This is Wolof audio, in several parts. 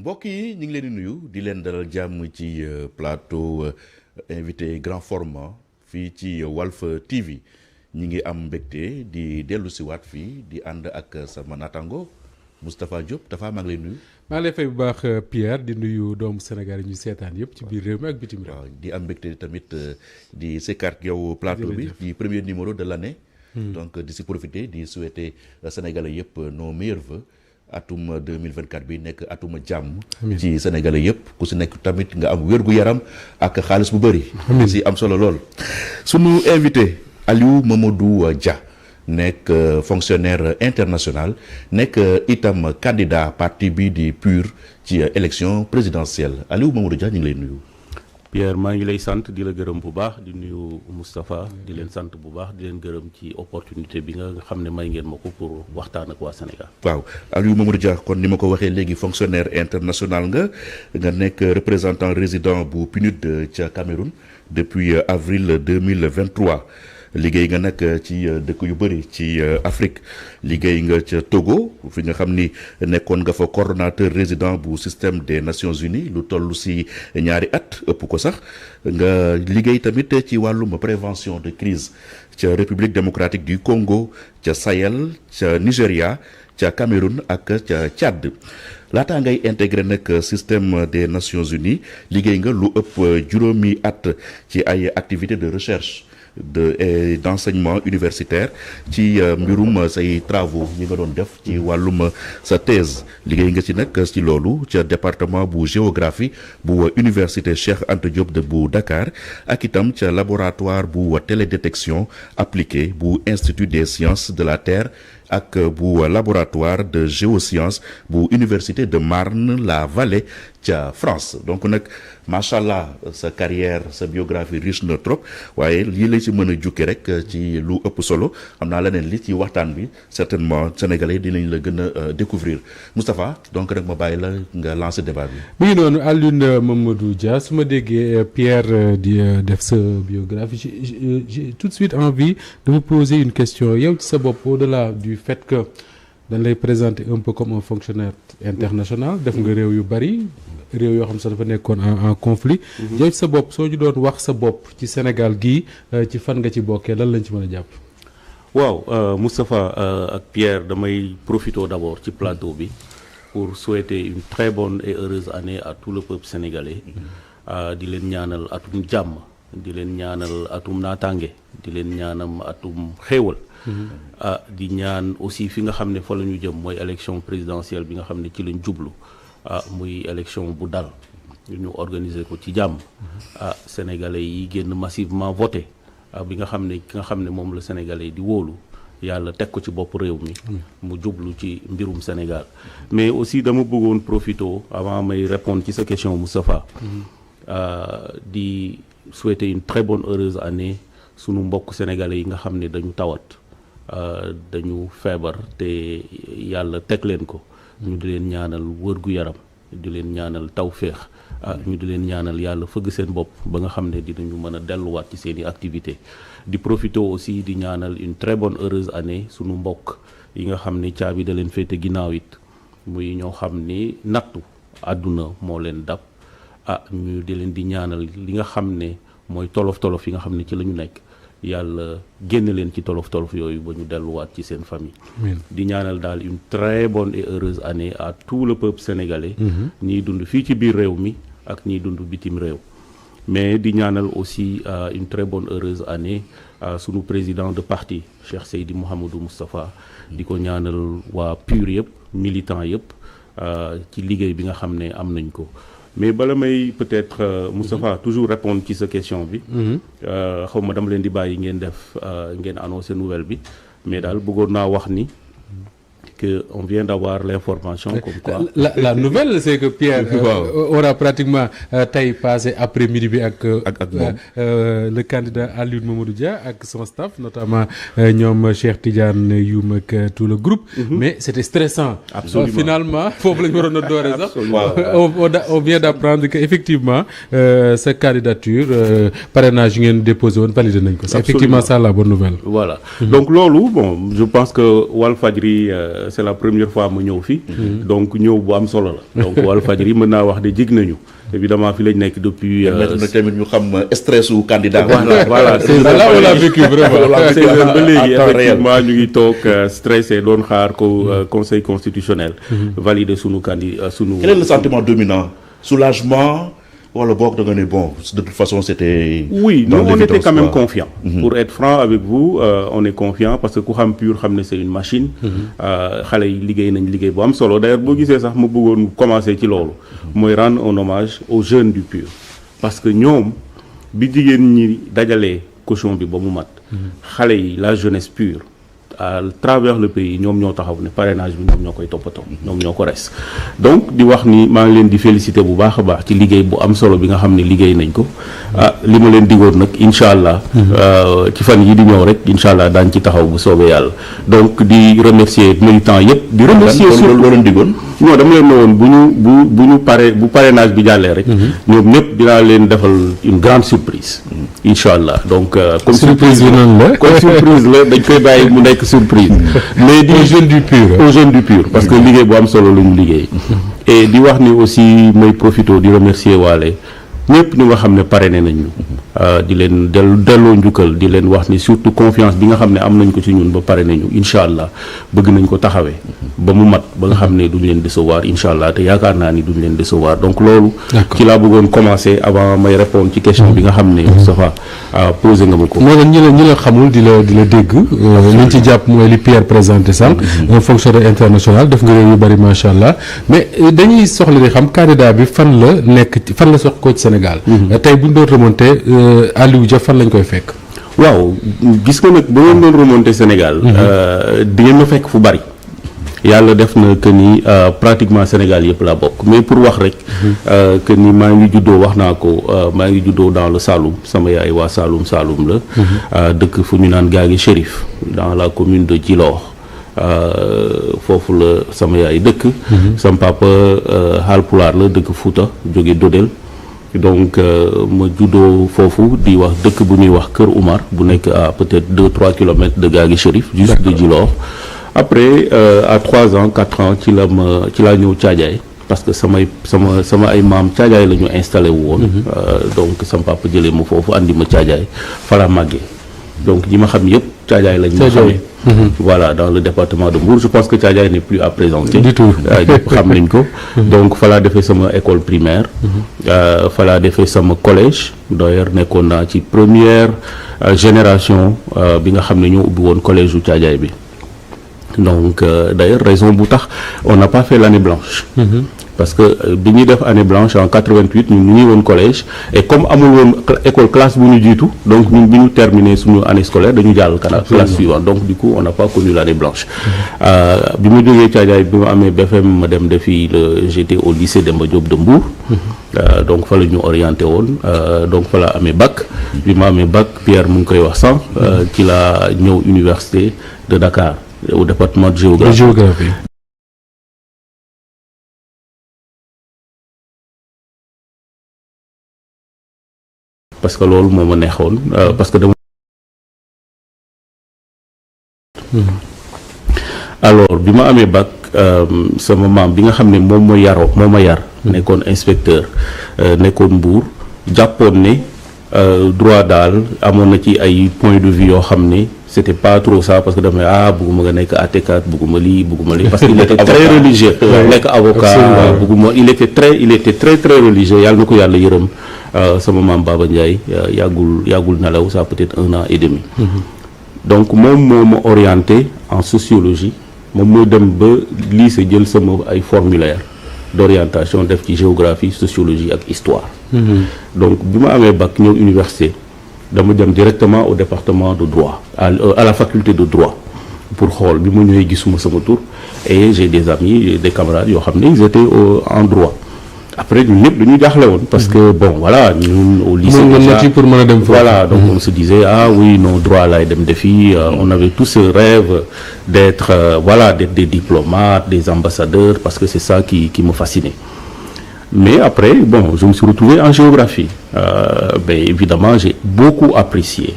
mbokk yi ñu ngi leen di nuyu di leen dalal jàmm ci plateau invité grand format fii ci Walf TV ñi ngi am mbégte di dellu si waat fii di ànd ak sama natango Moustapha Diop Tafa maa ngi lay nuyu. maa ngi lay fay bu baax Pierre di nuyu doomu Sénégal yi ñu seetaan yëpp ci biir réew mi ak bitim réew. waaw di am mbégte tamit di sekkaat yow plateau bi di premier numéro de l'année. Donc di si profiter di souhaiter Sénégalais yëpp nos meilleurs vœux. atum 2024 bi nekk atuma jàmm ci Sénégalais yëpp ku si nekk tamit nga am wér-gu-yaram ak xaalis bu bëri si am solo lool. sunu invité Aliou Mamadou Dia nekk fonctionnaire international nekk itam candidat parti bi di PUR ci élection présidentielle Aliou Mamadou Dia ñu ngi lay nuyu. Pierre maa ngi lay sant di la gërëm bu baax di nuyu Moustapha di leen sant bu baax di leen gërëm ci opportunité bi nga xam ne may ngeen ma ko pour waxtaan ak waa Sénégal. waaw Aliou Mamadou Dia kon ni ma ko waxee léegi fonctionnaire international nga nekk représentant résident bu PNUD ca Cameroun depuis avril 2023 liggéey nga nag ci dëkk yu bëri ci Afrique liggéey nga ca Togo fi nga xam ni nekkoon nga fa coordonnateur résident bu système des Nations Unies lu toll si ñaari at ëpp ko sax nga liggéey tamit ci wàllum prévention de crise ca République démocratique du Congo ca Sahel ca Nigéria ca Cameroun ak ca Tchad laataa ngay intégré nag système des Nations Unies liggéey nga lu ëpp juróomi at ci ay activités de recherche d'enseignement universitaire ci mbirum say travaux yi nga doon def ci wàllum sa thèse liggéey nga ci nag ci loolu ca département bu géographie bu université Cheikh Anta Diop de bu Dakar ak itam ca laboratoire bu télédétection appliquée bu Institut des sciences de la Terre ak bu laboratoire de géosciences bu université de Marne-la-Vallée ca France donc nag macha allah sa carrière sa biographie riche na trop waaye lii lay ci mën a jukki rek ci lu ëpp solo xam naa leneen li ci waxtaan bi certainement sénégalais dinañ la gën a découvrir Moustapha donc rek ma bàyyi la nga lancer débat bi. mi ngi noonu Aliou Mamadou Dia su ma déggee Pierre di def sa biographie j'ai tout de suite envie de vous poser une question yow ci sa bopp au-delà du fait que dañ lay présenter un peu comme un fonctionnaire international def nga réew yu bari réew yoo xam sax dafa nekkoon en conflit yow ci sa bopp soo ñu doon wax sa bopp ci Sénégal gii ci fan nga ci bokkee lan lañ ci mën a jàpp. waaw Moustapha ak Pierre damay profiter d'abord ci plateau bi pour souhaiter une très bonne et heureuse année à tout le peuple sénégalais di leen ñaanal atum jàmm di leen ñaanal atum naataange di leen ñaanam atum xéewal di ñaan aussi fi nga xam ne fa la ñu jëm mooy élection présidentielle bi nga xam ne ci lañ jublu muy élection bu dal ñu organiser ko ci jàmm sénégalais yi génn massivement voté bi nga xam ne ki nga xam ne moom la sénégalais yi di wóolu yàlla teg ko ci bopp réew mi mu jublu ci mbirum Sénégal mais aussi dama bëggoon profito avant may répondre ci sa question Moustapha di souhaiter une très bonne heureuse année sunu mbokk sénégalais yi nga xam ne dañu tawat dañu feebar te yàlla teg leen ko ñu di leen ñaanal wër-gu-yaram di leen ñaanal tawféex ñu di leen ñaanal yàlla fëgg seen bopp ba nga xam ne dinañu mën a delluwaat ci seen i activité di profiter aussi di ñaanal une très bonne heureuse année sunu mbokk yi nga xam ne caabi da leen féete ginnaaw it muy ñoo xam ni nattu àdduna moo leen dab ñu di leen di ñaanal li nga xam ne mooy tolof-tolof yi nga xam ne ci la ñu nekk yàlla génn leen ci tolof-tolof yooyu ba ñu delluwaat ci seen famille di ñaanal daal une très bonne et heureuse année à tout le peuple sénégalais ñiy dund fii ci biir réew mi ak ñiy dund bitim réew mais di ñaanal aussi une très bonne heureuse année sunu président de parti Cheikh Seydi Mouhamadou Moustapha di ko ñaanal waa PUR yëpp militant yëpp ci liggéey bi nga xam ne am nañ ko mais bala may peut-être Moustapha toujours répondre ci sa question bi xaw ma dama leen di bàyyi ngeen def ngeen annoncé nouvelle bi mais daal bëggoon naa wax ni que on vient d'avoir l'information comme quoi la nouvelle c'est que Pierre aura pratiquement tey passé après-midi bi ak le candidat Aliou Mamadou Dia ak son staff notamment ñoom Cheikh Tidiane Youm ak tout le groupe mais c'était stressant finalement foofu la ñu waroon a doore sax on vient d'apprendre que effectivement sa candidature parrainage yu ngeen déposé woon validé nañ ko c'est effectivement ça la bonne nouvelle voilà donc loolu bon je pense que Walfadjri c'est la première fois ma ñëw fi donc ñëw bu am solo la donc Walfadjri mën naa wax de jig nañu évidemment fi lañ nekk depuis nag tamit ñu xam stress u candidat voilà c'est là on l'a vécu vraiment ba léegi effectivement ñu ngi toog stressé doon xaar ko conseil constitutionnel valider sunu candidat sunu quel est le sentiment dominant soulagement wala boog da nga ne bon de toute façon c'était oui nous on était quand même confiants pour être franc avec vous on est confiant parce que ku xam PUR xam ne c'est une machine xale yi liggéey nañ liggéey bu am solo d'ailleurs boo gisee sax ma bëggoon commencer ci loolu mooy rendre un hommage aux jeunes du PUR parce que ñoom bi jigéen ñi dajalee caution bi ba mu mat xale yi la jeunesse PUR à travers le pays ñoom ñoo taxaw ne parrainage bi ñoom ñoo koy toppatoo ñoom ñoo ko res donc di wax ni maa ngi leen di féliciter bu baax a baax ci liggéey bu am solo bi nga xam ne liggéey nañ ko li ma leen digoon nag incha allah ci fan yi di ñëw rek incha allah daañ ci taxaw bu soobee yàlla donc di remercier militants yëpp di remercier surtout loolu digoon non dama leen ne woon bu ñu parrainage bi jàllee rek ñoom ñëpp dinaa leen defal une grande surprise incha allah donc comme surprise la dañ koy bàyyi mu nekk surprise mais di aux jeunes du PUR parce que liggéey bu am solo la ñu liggéey et di wax ni aussi may profito di remercier waale ñëpp ñu nga xam ne parrainé nañ ñu di leen delloo njukkal di leen wax ni surtout confiance bi nga xam ne am nañ ko ci ñun ba parrainé ñu incha allah bëgg nañ ko taxawee ba mu mat ba nga xam ne duñ leen décevoir incha allah te yaakaar naa ni duñ leen décevoir donc loolu ci laa bëggoon commencer avant may répondre ci question bi nga xam ne Moustapha posé nga ma ko moo ñi la xamul di la dégg liñ ci jàpp mooy li Pierre présenté sànq un fonctionnaire international def nga réew yu bari macha allah mais dañuy soxla di xam candidat bi fan la sox ko ci Sénégal tey buñ doon remonté Aliou Dia fan lañ koy fekk waaw gis nga nag ba ngeen doon remonté Sénégal di ngeen ma fekk fu bari yàlla def na que ni pratiquement Sénégal yëpp laa bokk mais pour wax rek que ni maa ngi juddoo wax naa ko maa ngi juddoo dans le Saloum sama yaay waa Saloum la dëkk fu ñu naan Gaagi Chérif dans la commune de Djilor foofu la sama yaay dëkk sama papa Haalpulaar la dëkk Fouta jóge Dodel donc ma juddoo foofu di wax dëkk bu ñuy wax Kër Oumar bu nekk à peut-être 2-3 kilomètres de Gaagi Chérif juste de Djilor après à 3 ans 4 ans ci laa ñëw Thiadiaye parce que sama ay maam Thiadiaye la ñu installé wu woon donc sama papa jëlee ma foofu andi ma Thiadiaye fa laa màggee donc ñi ma xam yëpp Thiadiaye lañ ma xamee voilà dans le département de Mbour je pense que Thiadiaye n'est plus à présenter du tout ñëpp xam nañ ko donc fa laa defee sama école primaire fa laa defee sama collège d'ailleurs nekkoon naa ci première génération bi nga xam ne ñoo ubbi woon collège u Thiadiaye bi donc d'ailleurs raison bu tax on n'a pas fait l'année blanche parce que bi ñuy def année blanche en 88 ñun ñu ngi woon collège et comme amul woon école classe bu ñu jiitu donc ñun bi ñu terminé suñu année scolaire dañu jàll classe suivante donc du coup on n'a pas connu l'année blanche bi ma jógee Thiadiaye bi ma amee BFM ma dem defi j'étais au lycée Demba Diop de Mbour donc fa la ñu orienté woon donc fa la amee bac bi ma amee bac Pierre mu ngi koy wax sànq ci la ñëw université de Dakar au département de géographie. Parce que loolu moo ma neexoon parce que dama alors bi ma amee bac sama maam bi nga xam ne moom ma yar nekkoon inspecteur nekkoon Mbour jàppoon ne droit daal amoon na ci ay point de vue yoo xam ne c'était pas trop ça parce que dama bëgguma nga nekk àttekat bëgguma lii parce qu'il était très religieux nekk avocat bëgguma il était très religieux yàlla na ko yàlla yërëm sama maam Baba Ndiaye yàggul nelaw ça peut-être 1 an et demi donc moom moo ma orienté en sociologie moom mooy dem ba lycée jël sama ay formulaire d'orientation def ci géographie sociologie ak histoire donc bi ma amee bac ñëw université dama dem directement au département de droit à la faculté de droit pour xool bi ma ñëwee gisuma sama tour et j'ai des amis des camarades yoo xam ne ils étaient en droit après ñun ñëpp dañu jaaxle woon parce que bon voilà ñun au lycée déjà voilà donc on se disait oui non droit laay dem defi on avait tous ce rêve d'être d'être des diplomates des ambassadeurs parce que c'est ça qui me fascinait. Mais après, je me suis retrouvé en géographie. Évidemment, j'ai beaucoup apprécié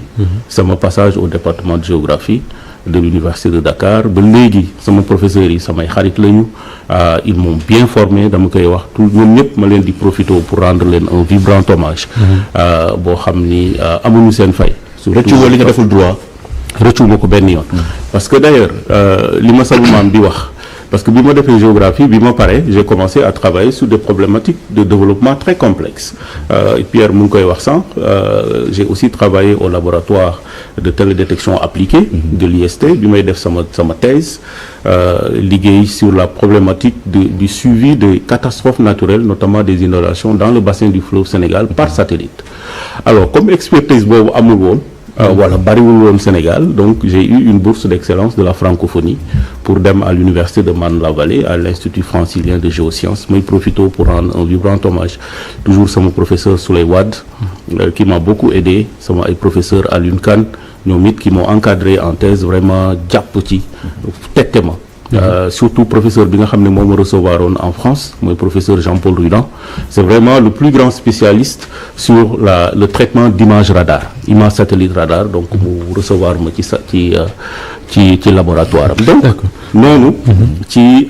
mon passage au département de géographie. de l'université de Dakar ba léegi sama professeurs yi samay xarit lañu ils m'ont bien formé dama koy wax tout ñoom ñëpp ma leen di profité pour rendre leen un vibrant hommage boo xam ni amuñu seen fay. rëccu wala li nga deful droit. rëccu ma ko benn yoon. parce que d'ailleurs li ma sama maam di wax. Parce que bi ma defee géographie bi ma pare j'ai commencé à travailler sur des problématiques de développement très complexes Pierre mu ngi koy wax sànq j'ai aussi travaillé au laboratoire de télédétection appliquée de l'IST bi may def sama thèse liggéey sur la problématique du suivi des catastrophes naturelles notamment des inondations dans le bassin du fleuve Sénégal par satellite. Alors comme expertise boobu amul woon voilà bariwul woon Sénégal donc j'ai eu une bourse d'excellence de la francophonie pour dem à l'université de Marne-la-Vallée à l'Institut francilien de géosciences may profito pour rendre un vibrant hommage toujours sama professeur Souley Wade qui m'a beaucoup aidé sama ay professeur Alioune Kane ñoom it qui m'ont encadré en thèse vraiment jàpp ci tette ma surtout professeur bi nga xam ne moom recevoir woon en France mooy professeur Jean-Paul Rudan c'est vraiment le plus grand spécialiste sur le traitement d'images radar images satellite radar donc mu recevoir ma ci laboratoire am donc noonu ci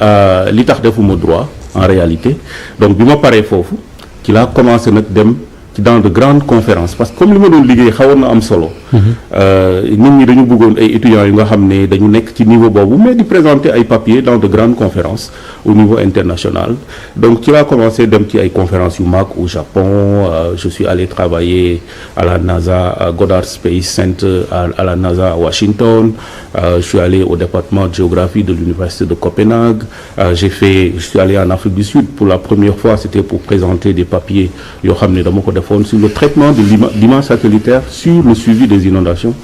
li tax defuma droit en réalité donc bi ma paree foofu ci laa commencé nag dem dans de grandes conférences parce que comme li ma doon liggéey xawoon na am solo nit ñi dañu bëggoon ay étudiants yu nga xam ne dañu nekk ci niveau boobu mais di présenter ay papiers dans de grandes conférences au niveau international donc ci laa commencé dem ci ay conférences yu mag au Japon je suis allé travailler à la NASA à Goddard Space Center à la NASA à Washington je suis allé au département de géographie de l'université de Copenhague je suis allé en Afrique du Sud pour la première fois c'était pour présenter des papiers yoo xam ne dama ko def sur le traitement de d'images satellitaires sur le suivi des inondations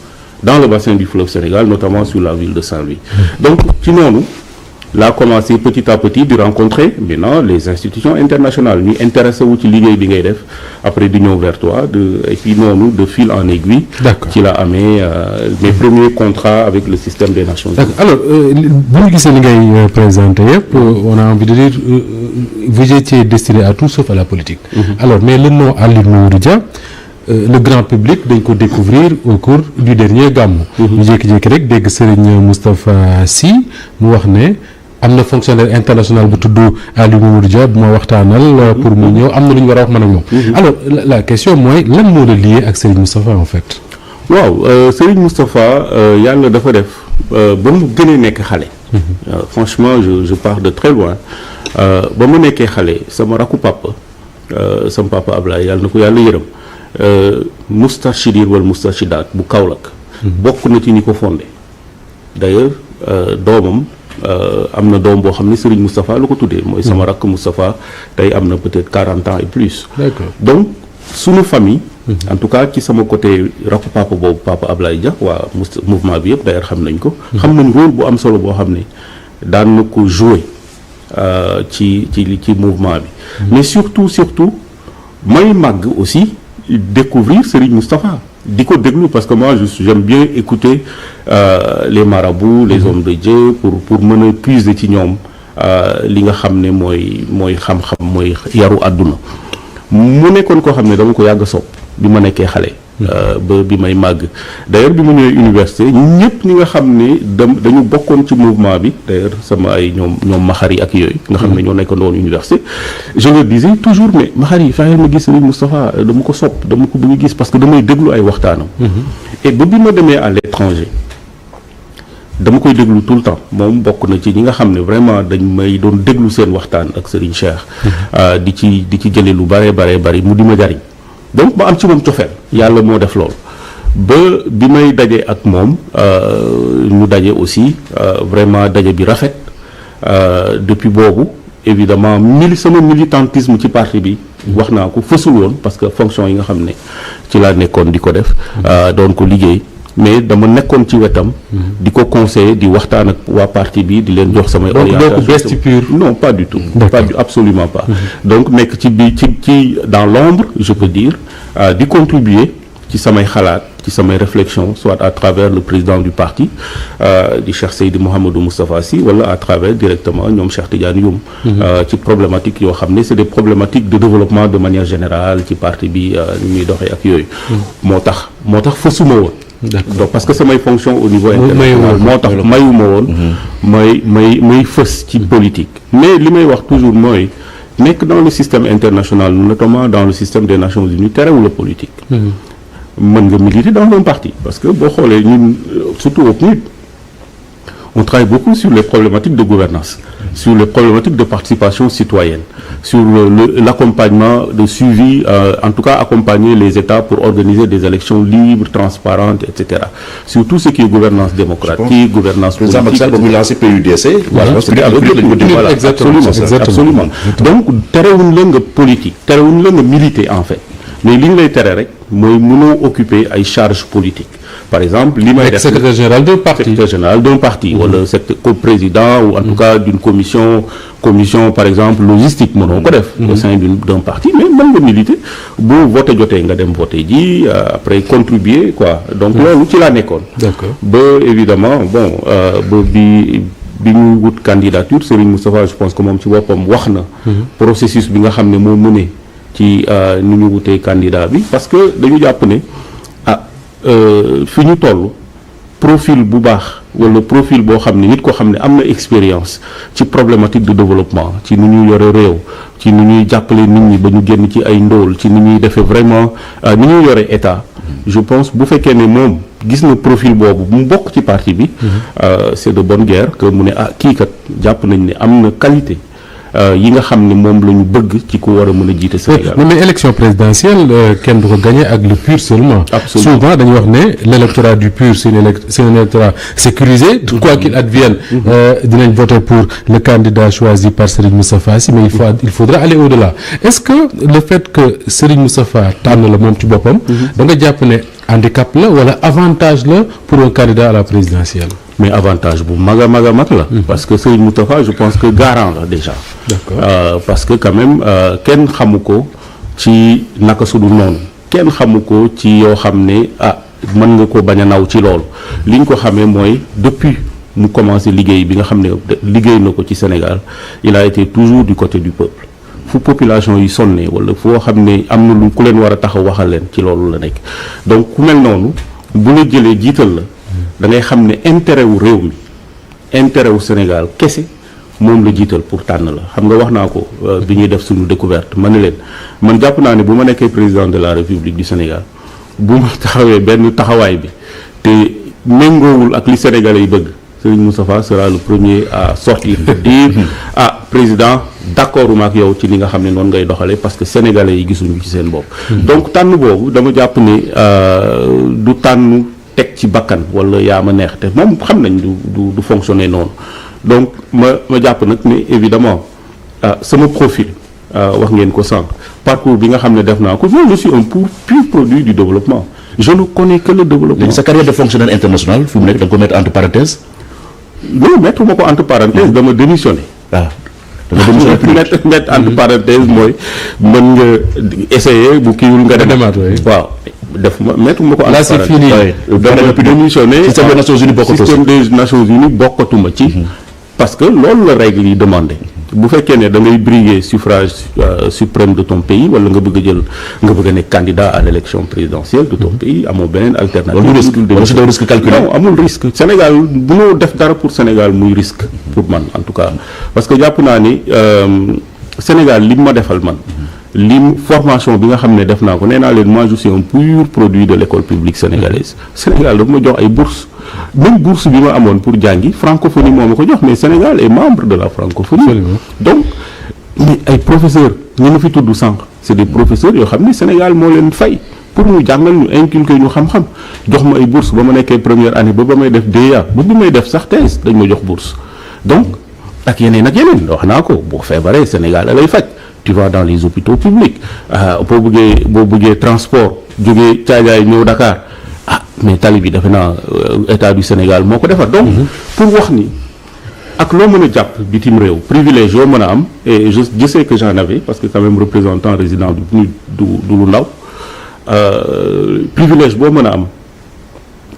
dans le bassin du fleuve Sénégal notamment sur la ville de Saint-Louis donc ci noonu laa commencé petit à petit di rencontrer maintenant les institutions internationales ñu intéressé wu ci liggéey bi ngay def après di ñëw vers toi et puis noonu de fil en aiguille ci la amee mes premiers contrats avec le système des Nations Unies. Alors bu ñu gisee li ngay présenté yëpp on a envie de dire vous étiez destiné à tout sauf à la politique. Alors mais le nom Alioune Mamadou Dia le grand public dañ ko découvrir au cours du dernier gàmmu. ñu jékki-jékki rek dégg Serigne Moustapha Sy mu wax ne am na fonctionnaire international bu tudd Alioune Mamadou Dia bu ma waxtaanal pour mu ñëw am na lu ñu war a wax man ak moom. Alors la question mooy lan moo la lié ak Serigne Moustapha en fait. waaw Serigne Moustapha yàlla dafa def ba mu gënee nekk xale. Franchement je pars de très loin ba mu nekkee xale sama rakku papa sama papa Ablaye yàlla na ko yàlla yërëm. Moustarchidir wala Moustarchidaat bu Kaolack bokk na ci ñi ko fondé d'ailleurs doomam am na doom boo xam ne Serigne Moustapha la ko tuddee mooy sama rakk Moustapha tey am na peut-être 40 ans et plus. D'accord. Donc sunu famille en tout cas ci sama côté rakku papa boobu papa Ablaye Dia waa mouvement bi yëpp d'ailleurs xam nañ ko xam nañ rôle bu am solo boo xam ne daan na ko jouer ci mouvement bi mais surtout may màgg aussi découvrir Serigne Moustapha di ko déglu parce que moi j'aime bien écouter les marabouts les hommes de Dieu pour mën a puiser ci ñoom li nga xam ne mooy xam-xam mooy yaru àdduna mu nekkoon koo xam ne dama ko yàgg sopp bi ma nekkee xale ba bi may màgg d'ailleurs bi mu ñëwee université ñëpp ñi nga xam ne dañu bokkoon ci mouvement bi d'ailleurs sama ay ñoom Maxari ak yooyu nga xam ne ñoo nekkoon woon université je leur disais toujours mais Maxari fexeel ma gis Serigne Moustapha dama ko sopp dama ko bëgg gis parce que damay déglu ay waxtaanam et ba bi ma demee à l'étranger dama koy déglu tout le temps moom bokk na ci ñi nga xam ne vraiment dañ may doon déglu seen waxtaan ak Serigne Cheikh di ci jëlee lu bari mu di ma jariñ donc ma am ci moom cofeel yàlla moo def loolu ba bi may daje ak moom ñu daje aussi vraiment daje bi rafet depuis boobu évidemment sama militantisme ci parti bi wax naa ko fësul woon parce que fonction yi nga xam ne ci laa nekkoon di ko def doon ko liggéey mais dama nekkoon ci wetam di ko conseiller di waxtaan ak waa parti bi di leen jox samay orientation non pas du tout absolument pas donc nekk ci dans l'ombre je peux dire di contribuer ci samay xalaat ci samay réflexion soit à travers le président du parti di Cheikh Seydi Mouhamadou Moustapha Sy wala à travers directement ñoom Cheikh Tidiane Youm ci problématique yoo xam ne c'est des problématiques de développement de manière générale ci parti bi ni muy doxee ak yooyu moo tax fësuma woon donc parce que samay fonction au niveau international moo tax mayuma woon may fës ci politique mais li may wax toujours mooy nekk dans le système international notamment dans le système des Nations Unies terewul la politique mën nga militer dans un parti parce que boo xoolee ñun surtout au PNUD on travaille beaucoup sur les problématiques de gouvernance sur les problématiques de participation citoyenne sur l'accompagnement de suivi en tout cas accompagner les États pour organiser des élections libres transparentes etc sur tout ce qui est gouvernance démocratique gouvernance politique Macky Sall bu lancé PUDC voilà absolument donc terewuñ la nga politique terewuñ la nga militer en fait mais li ñu lay tere rek mooy mënoo occuper ay charges politiques par exemple li may def secrétaire général d'un parti wala co-président ou en tout cas d'une commission par exemple logistique mënoo ko def au sein d'un parti mais mën nga militer bu voté jotee nga dem voté ji après contribuer quoi donc loolu ci laa nekkoon ba évidemment bon ba bi ñu wut candidature Serigne Moustapha je pense que moom ci boppam wax na processus bi nga xam ne moo mëne ci ni ñu wutee candidat bi parce que dañu jàpp ne fi ñu toll profil bu baax wala profil boo xam ne nit koo xam ne am na expérience ci problématique de développement ci ni ñuy yore réew ci ni ñuy jàppale nit ñi ba ñu génn ci ay ndóol ci ni ñuy defee vraiment ni ñuy yore état je pense bu fekkee ne moom gis na profil boobu mu bokk ci parti bi c'est de bonne guerre que mu ne kii kat jàpp nañ ne am na qualité yi nga xam ne moom la ñu bëgg ci ku war a mën a jiite Sénégal. mais élection présidentielle kenn du ko gagné ak le PUR seulement. Absolument. Souvent dañuy wax ne l'électorat du PUR c'est un électorat sécurisé. Quoi qu'il advienne dinañ voter pour le candidat choisi par Serigne Moustapha Sy mais il faudra aller au-delà est-ce que le fait que Serigne Moustapha tànn la moom ci boppam. da nga jàpp ne handicap la wala avantage la pour un candidat à la présidentielle. mais avantage bu mag a mag la. parce que Serigne Moustapha je pense que garant la déjà. D'accord. Parce que quand même kenn xamu ko ci naka sudul noonu kenn xamu ko ci yoo xam ne mën nga ko bañ a naw ci loolu li ñu ko xamee mooy depuis mu commencé liggéey bi nga xam ne liggéey na ko ci Sénégal il a été toujours du côté du peuple fu population yi sonne wala foo xam ne am na lu ku leen war a taxaw waxal leen ci loolu la nekk donc ku mel noonu bu la jëlee jiital la da ngay xam ne intérêt wu réew mi intérêt wu Sénégal kese moom la jiital pour tànn la xam nga wax naa ko bi ñuy def suñu découverte ma ne leen man jàpp naa ne bu ma nekkee président de la République du Sénégal bu ma taxawee benn taxawaay bi te méngoowul ak li Sénégalais yi bëgg Serigne Moustapha sera le premier à sortir pour dire président d'accord uma ak yow ci li nga xam ne noonu ngay doxalee parce que Sénégalais yi gisuñu ci seen bopp donc tànn boobu dama jàpp ne du tànn teg ci bakkan wala yaa ma neex te moom xam nañ du fonctionner noonu donc ma jàpp nag ne évidemment sama profil wax ngeen ko sànq parcours bi nga xam ne def naa ko je suis un pur produit du développement je ne connais que le développement. sa carrière de fonctionnaire international fu mu nekk da nga ko mettre entre parenthèses. non mettre ma ko entre parenthèses dama démissionné. dama démissionné mettre entre parenthèses mooy mën nga essayer bu kiiwul nga demaat waaw. def ma mettre ma ko en parenthèse dama démissionné système des Nations Unies bokkatuma ci parce que loolu la règle yi demandé bu fekkee ne da ngay briguer suffrage suprême de ton pays wala nga bëgg a nekk candidat à l'élection présidentielle de ton pays amoo beneen alternative risque calculé non amul risque Sénégal bu ñu def dara pour Sénégal muy risque pour man en tout cas parce que jàpp naa ni Sénégal li ma defal man formation bi nga xam ne def naa ko nee naa leen moi je suis un pur produit de l'école publique sénégalaise Sénégal dafa ma jox ay bourses même bourse bi ma amoon pour jàngi francophonie moo ma ko jox mais Sénégal est membre de la francophonie donc mais ay professeurs ñu ma fi tudd sànq c'est des professeurs yoo xam ne Sénégal moo leen fay pour ñu jàngal ñu inculquer ñu xam-xam jox ma ay bourses ba ma nekkee première année ba may def DEA ba bi may def sax thèse dañ ma jox bourse donc ak yeneen wax naa ko boo feebaree Sénégal lay faj tu vas dans les hôpitaux publics boo bëggee transport jógee Thiadiaye ñëw Dakar mais tali bi defe naa état du Sénégal moo ko defar donc pour wax ni ak loo mën a jàpp bitim réew privilège yoo mën a am et je sais que j'en avais parce que quand même représentant résident du lu ndaw privilège boo mën a am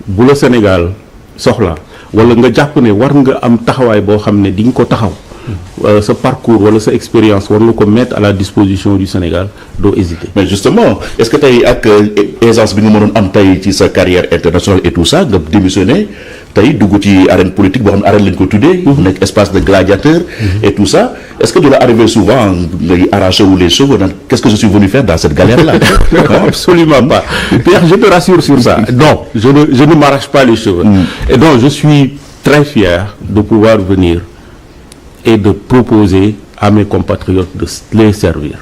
bu la Sénégal soxla wala nga jàpp ne war nga am taxawaay boo xam ne di nga ko taxaw sa parcours wala sa expérience war nga ko mettre à la disposition du Sénégal doo hésiter. mais justement est-ce que tey ak aisance bi nga mënoon am tey ci sa carrière internationale et tout ça nga démissionné tey dugg ci arène politique boo xam ne arène lañ ko tuddee. nekk espace de gladiateur. et tout ça est-ce que du la arrivé souvent ngay arraché wu les cheveux naan qu'est-ce que je suis venu faire dans cette galère là. Absolument pas. Pierre, je te rassure sur ça. Non, je ne m'arrache pas les cheveux. Et donc je suis très fier de pouvoir venir et de proposer à mes compatriotes de les servir.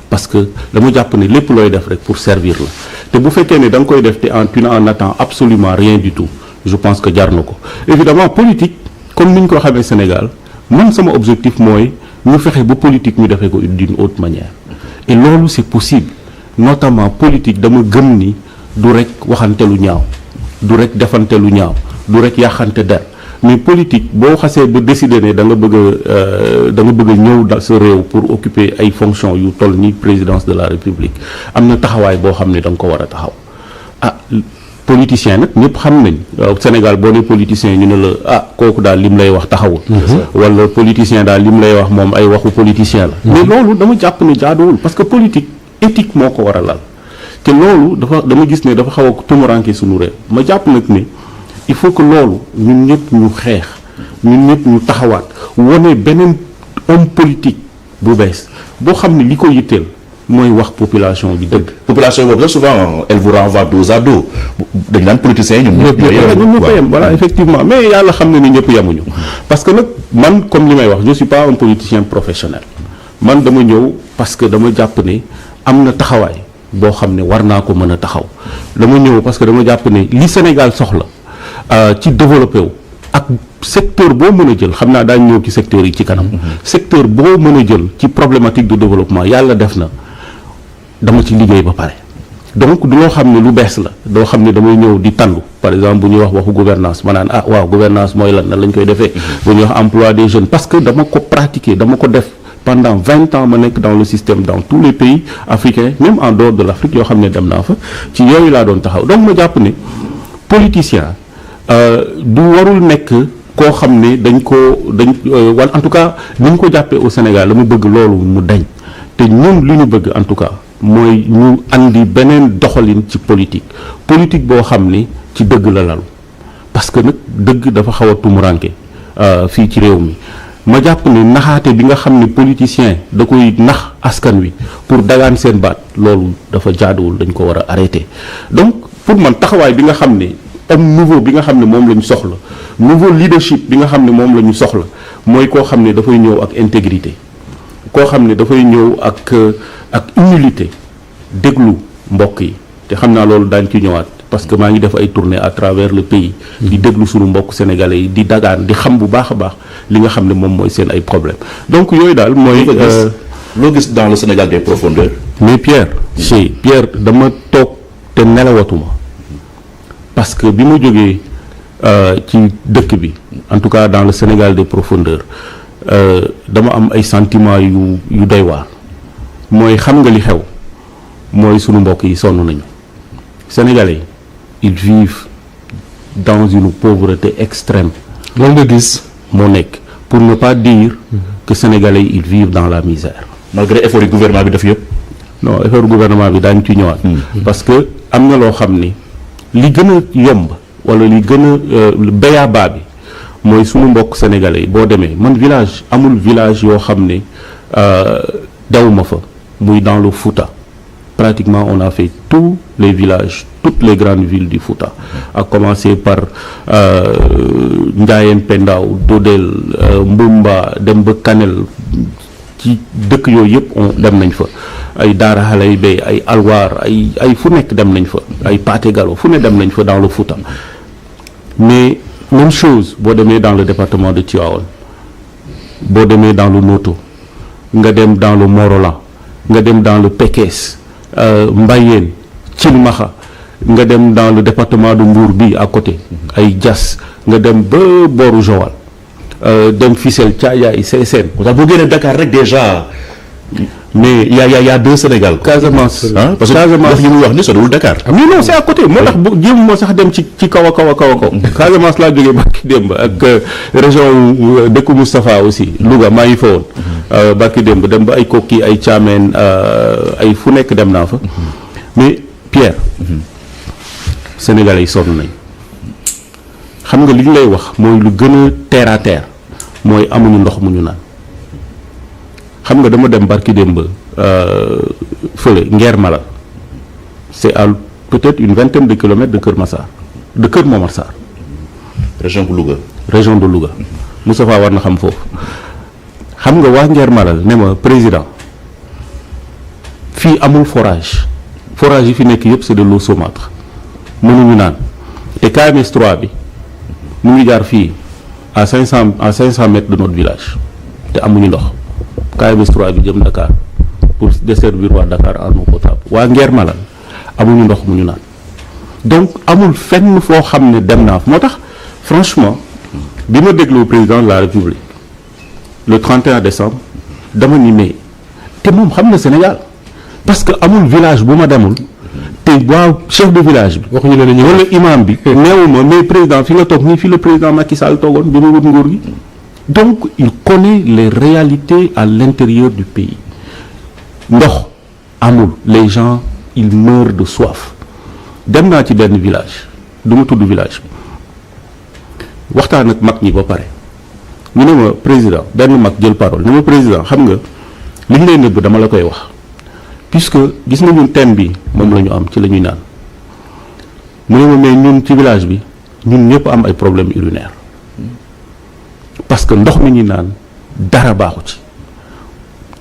Parce que dama jàpp ne lépp looy def rek pour servir la te bu fekkee ne da nga koy def te tu n'en attends absolument rien du tout je pense que jar na ko. Évidemment politique comme ni ñu ko xamee Sénégal man sama objectif mooy ñu fexe ba politique ñu defee ko d'une autre manière et loolu c'est possible notamment politique dama gëm ni du rek waxante lu ñaaw du rek defante lu ñaaw du rek yàqante der mais politique boo xasee ba décider ne da nga bëgg a ñëw dans sa réew pour occuper ay fonctions yu toll ni présidence de la République am na taxawaay boo xam ne da nga ko war a taxaw politicien nag ñëpp xam nañ Sénégal boo ne politicien ñu ne la kooku daal lim lay wax taxawul wala politicien daal lim lay wax moom ay waxu politicien la mais loolu dama jàpp ne jaaduwul parce que politique éthique moo ko war a lal te loolu dama gis ne dafa xaw a tumuranke suñu réew ma jàpp nag ne il faut que loolu ñun ñëpp ñu xeex ñun ñëpp ñu taxawaat wane beneen homme politique bu bees boo xam ne li ko yitteel mooy wax population bi dëgg. population boobu souvent elle vous renvoie dos à dos dañ naan politiciens yi ñoom ñëpp yem voilà effectivement mais yàlla xam ne ni ñëpp yemuñu parce que nag man comme li may wax je suis pas un politicien professionnel man dama ñëw parce que dama jàpp ne am na taxawaay boo xam ne war naa ko mën a taxaw dama ñëw parce que dama jàpp ne li Sénégal soxla ci développé wu ak secteur boo mën a jël xam naa daañu ñëw ci secteur yi ci kanam secteur boo mën a jël ci problématique de développement yàlla def na dama ci liggéey ba pare donc du loo xam ne lu bees la doo xam ne damay ñëw di tandu par exemple bu ñuy wax waxu gouvernance ma naan waaw gouvernance mooy lan lañ koy defee bu ñuy wax emploi des jeunes parce que dama ko pratiquer dama ko def pendant 20 ans ma nekk dans le système dans tous les pays africains même en dehors de l'Afrique yoo xam ne dem naa fa ci yooyu laa doon taxaw donc ma jàpp ne politicien du warul nekk koo xam ne dañ wala en tout cas ni ñu ko jàppee au Sénégal dama bëgg loolu mu dañ te ñun li ñu bëgg en tout cas mooy ñu andi beneen doxalin ci politique boo xam ni ci dëgg la lalu parce que nag dëgg dafa xaw a tumuranke fii ci réew mi ma jàpp ne naxaate bi nga xam ne politicien da koy nax askan wi pour dagaan seen baat loolu dafa jaaduwul dañ ko war a arrêter donc pour man taxawaay bi nga xam ne homme nouveau bi nga xam ne moom la ñu soxla nouveau leadership bi nga xam ne moom la ñu soxla mooy koo xam ne dafay ñëw ak intégrité koo xam ne dafay ñëw ak humilité déglu mbokk yi te xam naa loolu daañ ci ñëwaat parce que maa ngi def ay tournées à travers le pays di déglu suñu mbokk sénégalais yi di dagaan di xam bu baax a baax li nga xam ne moom mooy seen ay problème donc yooyu daal mooy loo gis dans le Sénégal des profondeurs mais Pierre dama toog te nelawatuma parce que bi ma jógee ci dëkk bi en tout cas dans le Sénégal des profondeurs dama am ay sentiments yu doy waar mooy xam nga li xew mooy sunu mbokk yi sonn nañu Sénégalais ils vivent dans une pauvreté extrême loolu nga gis moo nekk pour ne pas dire que Sénégalais ils vivent dans la misère malgré effort yi gouvernement bi def yëpp non effort gouvernement bi daañu ci ñëwaat parce que am na loo xam ni li gën a yomb wala li gën a béyaabaa bi mooy sunu mbokk sénégalais yi boo demee man village amul village yoo xam ne dewuma fa muy dans le Fouta pratiquement on a fait tous les villages toutes les grandes villes du Fouta à commencer par Ndiayène Pendaaw Dodel Mbumba dem ba Kanel ci dëkk yooyu yëpp dem nañ fa ay Daara Halay Bey ay Alwaar ay fu nekk dem nañ fa ay Paté Galo fu ne dem nañ fa dans le Fouta mais même chose boo demee dans le département de Tivaouane boo demee dans le Noto nga dem dans le Morolan nga dem dans le Pekes Mbayeen Thilmakha nga dem dans le département de Mbour bi à côté ay Diass nga dem ba booru Joal dem Fissel Thiadiaye Sessène boo génnee Dakar rek déjà mais y a deux Sénégal. Casamance parce que Casamance yi muy wax ni soriwul Dakar. mais non c'est à côté moo tax bu jéem moo sax dem ci kaw a kaw. Casamance laa jógee barki démb ak région dëkku Moustapha aussi Louga maa ngi fa woon barki démb dem ba ay Kokki ay Thiamène ay fu nekk dem naa fa mais Pierre Sénégalais yi sonn nañ xam nga li ñu lay wax mooy lu gën a terre à terre mooy amuñu ndox mu ñu naan. xam nga dama dem barki démb fële Nguer Malal c'est à peut-être une vingtaine de kilomètres de Kër Massar de Kër Momar Sarr. région de Louga. région de Louga Moustapha war na xam foofu xam nga waa Nguer Malal ne ma président fii amul forage yi fi nekk yëpp c'est de l'eau saumâtre mënuñu naan te KMS 3 bi mu ngi jaar fii à 500 mètres de notre village te amuñu ndox. KMS 3 bi jëm Dakar pour desservir waa Dakar en eau potable waa Nguer Malal amuñu ndox mu ñu naan donc amul fenn foo xam ne dem naa fa moo tax franchement bi ma déglu président de la République le 31 décembre dama ni mais te moom xam na Sénégal parce que amul village bu ma demul te waa chef de village bi waxuñu la ne wala imam bi neewuma mais président fi nga toog nii fii le président Macky Sall toogoon bi mu wut nguur gi. Donc il connaît les réalités à l'intérieur du pays ndox amul les gens ils meurent de soif dem naa ci benn village du ma tudd village bi waxtaan ak mag ñi ba pare ñu ne ma président benn mag jël parole ne ma président xam nga li ñu lay nëbb dama la koy wax puisque gis nga ñun teen bi moom la ñu am ci la ñuy naan mu ne ma mais ñun ci village bi ñun ñëpp am ay problèmes urinaires parce que ndox mi ñuy naan dara baaxu ci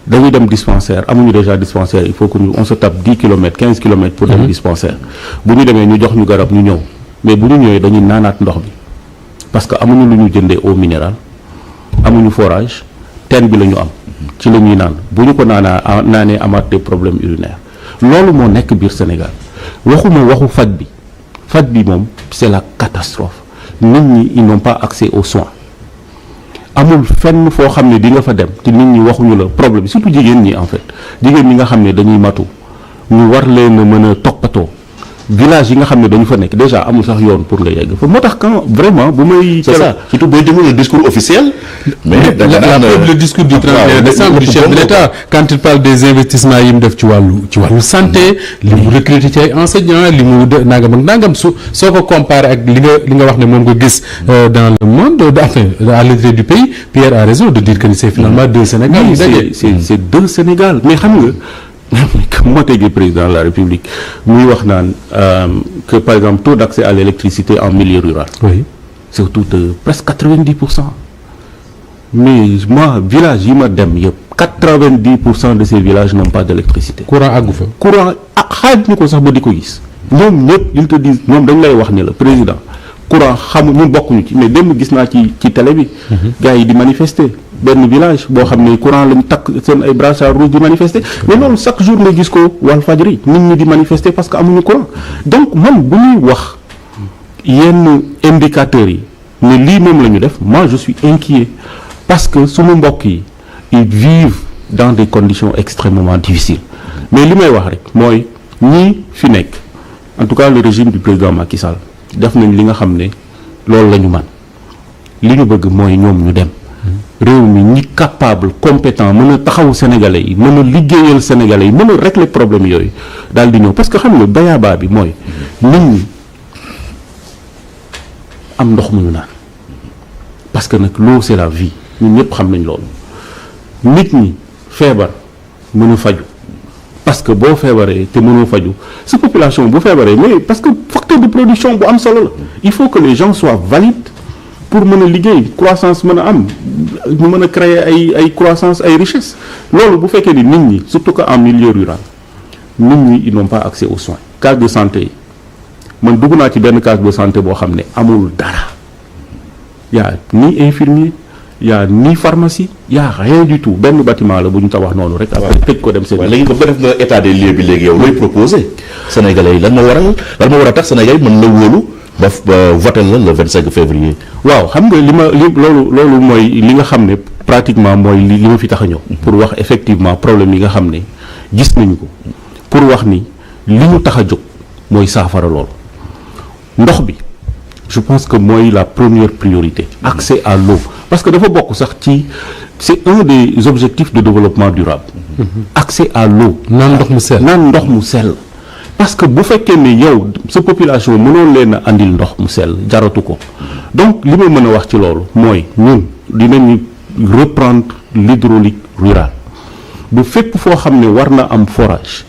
dañuy dem dispensaire amuñu déjà dispensaire il faut que on se tape 10 kilomètres 15 kilomètres pour dem dispensaire bu ñu demee ñu jox ñu garab ñu ñëw mais bu ñu ñëwee dañuy naanaat ndox bi parce que amuñu lu ñu jëndee eau minérale amuñu forage teen bi la ñu am ci la ñuy naan bu ñu ko naanee amaat des problèmes urinaires loolu moo nekk biir Sénégal waxuma waxu faj bi moom c'est la catastrophe nit ñi ils n'ont pas accès aux soins amul fenn foo xam ne di nga fa dem te nit ñi waxuñu la problème surtout jigéen ñi en fait jigéen ñi nga xam ne dañuy matu ñu war leen a mën a toppatoo village yi nga xam ne dañu fa nekk déjà amul sax yoon pour nga yegg fa moo tax quand vraiment bu may. c'est ça surtout booy déglu le discours officiel. mais le discours du 31 décembre du chef de l'État quand il parle des investissements yi mu def ci wàllu santé li mu recruter ci ay enseignants li mu nangam ak nangam soo ko comparé ak li nga wax ne moom nga gis dans le monde à l'intérieur du pays Pierre a raison de dire que c'est finalement deux Sénégal. c'est deux Sénégal mais xam nga. moo tegee président de la République muy wax naan que par exemple taux d'accès à l'électricité en milieu rural. Oui. c'est autour de presque 90%. mais moi village yi ma dem yëpp 90% de ces villages n'ont pas d'électricité. courant àggu fa. courant xaaj ñu ko sax ba di ko gis. ñoom ñëpp ils te disent ñoom dañ lay wax ne la président courant xamu ñun bokkuñu ci mais démb gis naa ci télé bi. gars yi di manifester. benn village boo xam ne courant lañ takk seen ay brassards rouges di manifester mais loolu chaque jour nga gis ko Walfadjri nit ñi di manifester parce que amuñu courant donc man bu ñuy wax yenn indicateurs yi ne lii moom la ñu def moi je suis inquiet parce que sunu mbokk yi ils vivent dans des conditions extrêmement difficiles mais li may wax rek mooy ñii fi nekk en tout cas le régime du président Macky Sall def nañ li nga xam ne loolu la ñu man li ñu bëgg mooy ñoom ñu dem réew mi ñi capable compétent mën a taxawu sénégalais yi mën a liggéeyal sénégalais yi mën a régler problème yooyu daal di ñëw parce que xam nga bayaabaa bi mooy nit ñi am ndox mu ñu naan parce que nag l'eau c'est la vie ñun ñëpp xam nañ loolu nit ñi feebar mën a faju parce que boo feebaree te mënoo faju sa population bu feebaree mais parce que facteur de production bu am solo la il faut que les gens soient valides pour mën a liggéey croissance mën a am ñu mën a créer ay croissance ay richesse loolu bu fekkee ni nit ñi surtout que en milieu rural nit ñi ils n'ont pas accès aux soins case de santé yi man dugg naa ci benn case de santé boo xam ne amul dara y a ni infirmier y a ni pharmacie y a rien du tout benn bâtiment la bu ñu tabax noonu rek après tëj ko dem seen léegi comme def nga état des lieux bi léegi yow looy proposé sénégalais yi lan moo war a tax sénégalais yi mën la wóolu ba voté la le 25 février. waaw xam nga loolu mooy li nga xam ne pratiquement mooy li ma fi tax a ñëw pour wax effectivement problème yi nga xam ne gis nañu ko pour wax ni li ñu tax a jóg mooy saafara loolu ndox bi je pense que mooy la première priorité accès à l'eau parce que dafa bokk sax ci c'est un des objectifs de développement durable accès à l'eau naan ndox mu sell parce que bu fekkee ne yow sa population mënoon leen a andil ndox mu sell jaratu ko donc li ma mën a wax ci loolu mooy ñun dinañu reprendre l'hydraulique rurale bu fépp foo xam ne war na am forage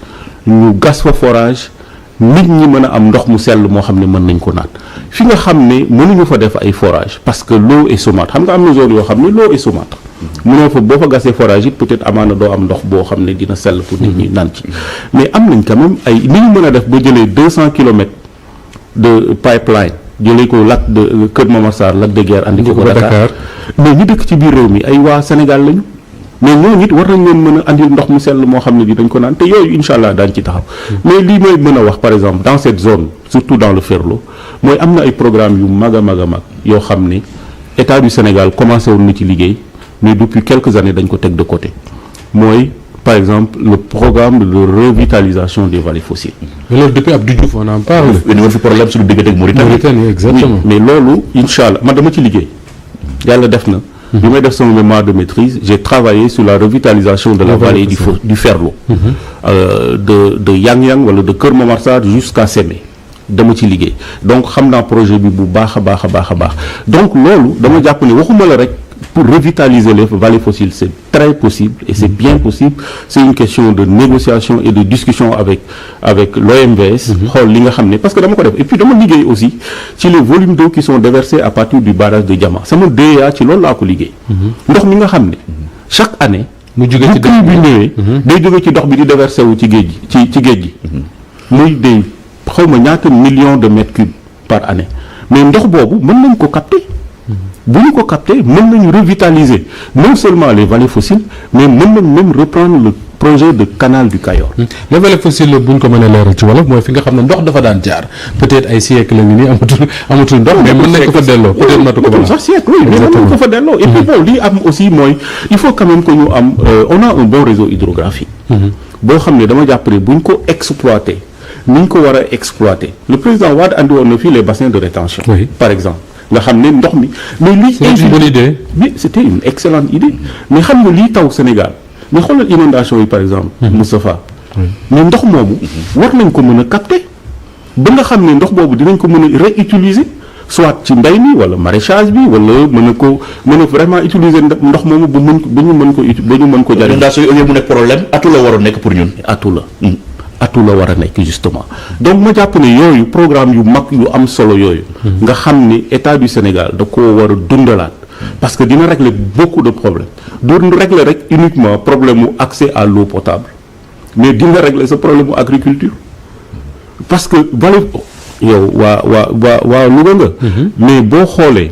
ñu gas fa forage nit ñi mën a am ndox mu sell moo xam ne mën nañ ko naan fi nga xam ne mënuñu fa def ay forage parce que l'eau est saumâtre xam nga am na zone yoo xam ne l'eau est saumâtre mënoo fa boo fa gasee forage it peut-être amaana doo am ndox boo xam ne dina sell pour nit ñi naan ci mais am nañ quand même ay ni ñu mën a def ba jëlee 200 kilomètres de pipeline jëlee ko lac de Kër Momar Sarr lac de Guiers andi ko Dakar mais ñu dëkk ci biir réew mi ay waa Sénégal lañu mais ñooñu it war nañ leen mën a andil ndox mu sell moo xam ne di dañ ko naan te yooyu incha allah daañu ci taxaw mais lii may mën a wax par exemple dans cette zone surtout dans le Ferlo mooy am na ay programme yu mag a mag a mag yoo xam ne état du Sénégal commencé woon na ci liggéey mais depuis quelques années dañ ko teg de côté mooy par exemple le programme de revitalisation des vallées fossiles. loolu depuis Abdou Diouf on en parle. ñu fi problème suñu diggante ak Mauritanie exactement. mais loolu incha allah man dama ci liggéey yàlla def na. bi may def sama mémoire de maîtrise j'ai travaillé sur la revitalisation de la vallée du Ferlo. de Yang-Yang wala de Kër Momar Sarr jusqu'à Sémé dama ci liggéey donc xam naa projet bi bu baax a baax a baax a baax donc loolu dama jàpp ne waxuma la rek. Pour revitaliser les vallées fossiles, c'est très possible et c'est bien possible. C'est une question de négociation et de discussion avec l'OMVS. xool li nga xam ne parce que dama ko def et puis dama liggéey aussi ci les volumes d'eau qui sont déversés à partir du barrage de Diama sama DEA ci loolu laa ko liggéey. ndox mi nga xam ne chaque année. mu jóge ci dëkk bi ñëwee. day jóge ci ndox bi di déversé wu ci géej gi ci géej gi. muy day xaw ma ñaata millions de mètres cubes par année mais ndox boobu mën nañ ko capter. bu ñu ko capter mën nañu revitaliser non seulement les vallées fossiles mais mën nañ même reprendre le projet de canal du Cayor. les vallées fossiles bu ñu ko mën a leeral ci wolof mooy fi nga xam ne ndox dafa daan jaar peut-être ay siècle la nii amatul ndox mais mën nañ ko fa delloo peut-être matu ko sax siècle oui mais mën nañ ko fa delloo et puis bon lii am aussi mooy il faut quand même que ñu am on a un bon réseau hydrographique boo xam ne dama jàpp ne bu ñu ko exploiter ni ñu ko war a exploiter le président Wade andi woon na fii les bassins de rétention par exemple nga xam ne ndox mi mais lii c'est une bonne idée mais c'était une excellente idée mais xam nga lii taw Sénégal mais xoolal inondation yi par exemple Moustapha mais ndox moomu war nañ ko mën a capter ba nga xam ne ndox boobu dinañ ko mën a réutiliser soit ci mbay mi wala maraîchage bi wala mën a vraiment utiliser ndox moomu ba ñu mën ko jariñ inondation yi au lieu mu nekk problème atu la war a nekk pour ñun atu la war a nekk justement donc ma jàpp ne yooyu programme yu mag yu am solo yooyu nga xam ne état du Sénégal da koo war a dundalaat parce que dina régler beaucoup de problèmes du régler rek uniquement problème mu accès à l'eau potable mais dina régler sa problème mu agriculture parce que vallée yow waa Louga nga mais boo xoolee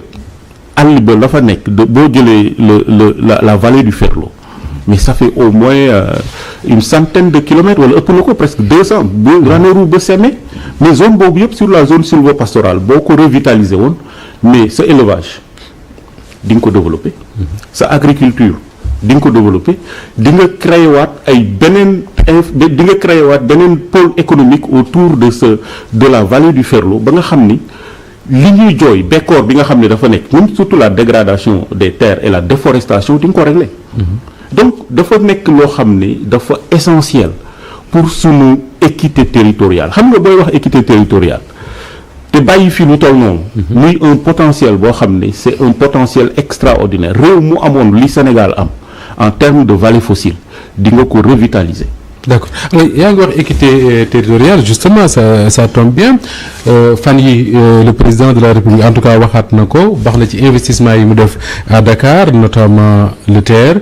àll ba la fa nekk boo jëlee la vallée du Ferlo mais ça fait au moins une centaine de kilomètres wala ëpp na ko presque 200 ba Ranérou ba Sémé mais zone boobu yëpp sur la zone sylvopastorale boo ko revitaliser woon mais sa élevage di nga ko développer sa agriculture di nga ko développer di nga créer waat beneen pôle économique autour de la vallée du Ferlo ba nga xam ni li ñuy jooy bekkoor bi nga xam ne dafa nekk même surtout la dégradation des terres et la déforestation di nga ko régler donc dafa nekk loo xam ne dafa essentiel pour sunu équité territoriale xam nga booy wax équité territoriale te bàyyi fi lu toll noonu muy un potentiel boo xam ne c'est un potentiel extraordinaire réew mu amoon li Sénégal am en termes de vallées fossiles di nga ko revitaliser. d'accord alors yaa ngi wax équité territoriale justement ça tombe bien fan yi le président de la République en tout cas waxaat na ko baax na ci investissement yi mu def à Dakar notamment le TER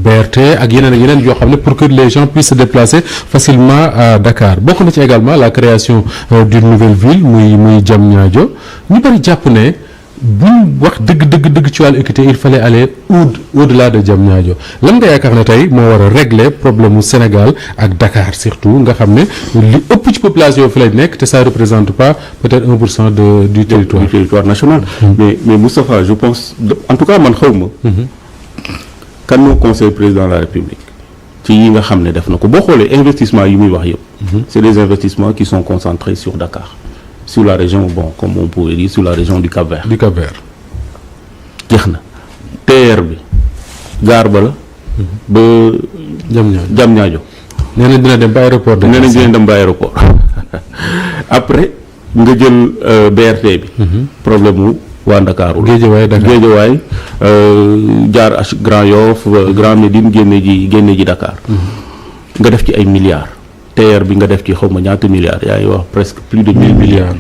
BRT ak yeneen yoo xam ne pour que les gens puissent se déplacer facilement à Dakar bokk na ci également la création d'une nouvelle ville muy Diamniadio ñu bari jàpp ne bu ñu wax dëgg ci wàllu équité il fallait aller au-delà de Diamniadio lan nga yaakaar ne tey moo war a régler problème mu Sénégal ak Dakar surtout nga xam ne li ëpp ci population fi lay nekk te ça représente pas peut-être 1% du territoire national. mais Moustapha je pense en tout cas man xaw ma. kan moo conseil président de la République ci yi nga xam ne def na ko boo xoolee investissement yi muy wax yëpp. c'est des investissements qui sont concentrés sur Dakar. sur la région comme on pourrait dire sur la région du Cap-Vert. jeex na TER bi gaar ba la. ba. Diamniadio. nee nañ dina dem ba aéroport. après nga jël BRT bi. problème mu waa Ndakaaru. Géejawaay jaar Grand Yoff Grand Médine génne ji Dakar. nga def ci ay milliards. TER bi nga def ci xaw ma ñaata milliards yaa ngi wax presque plus de 1000 milliards.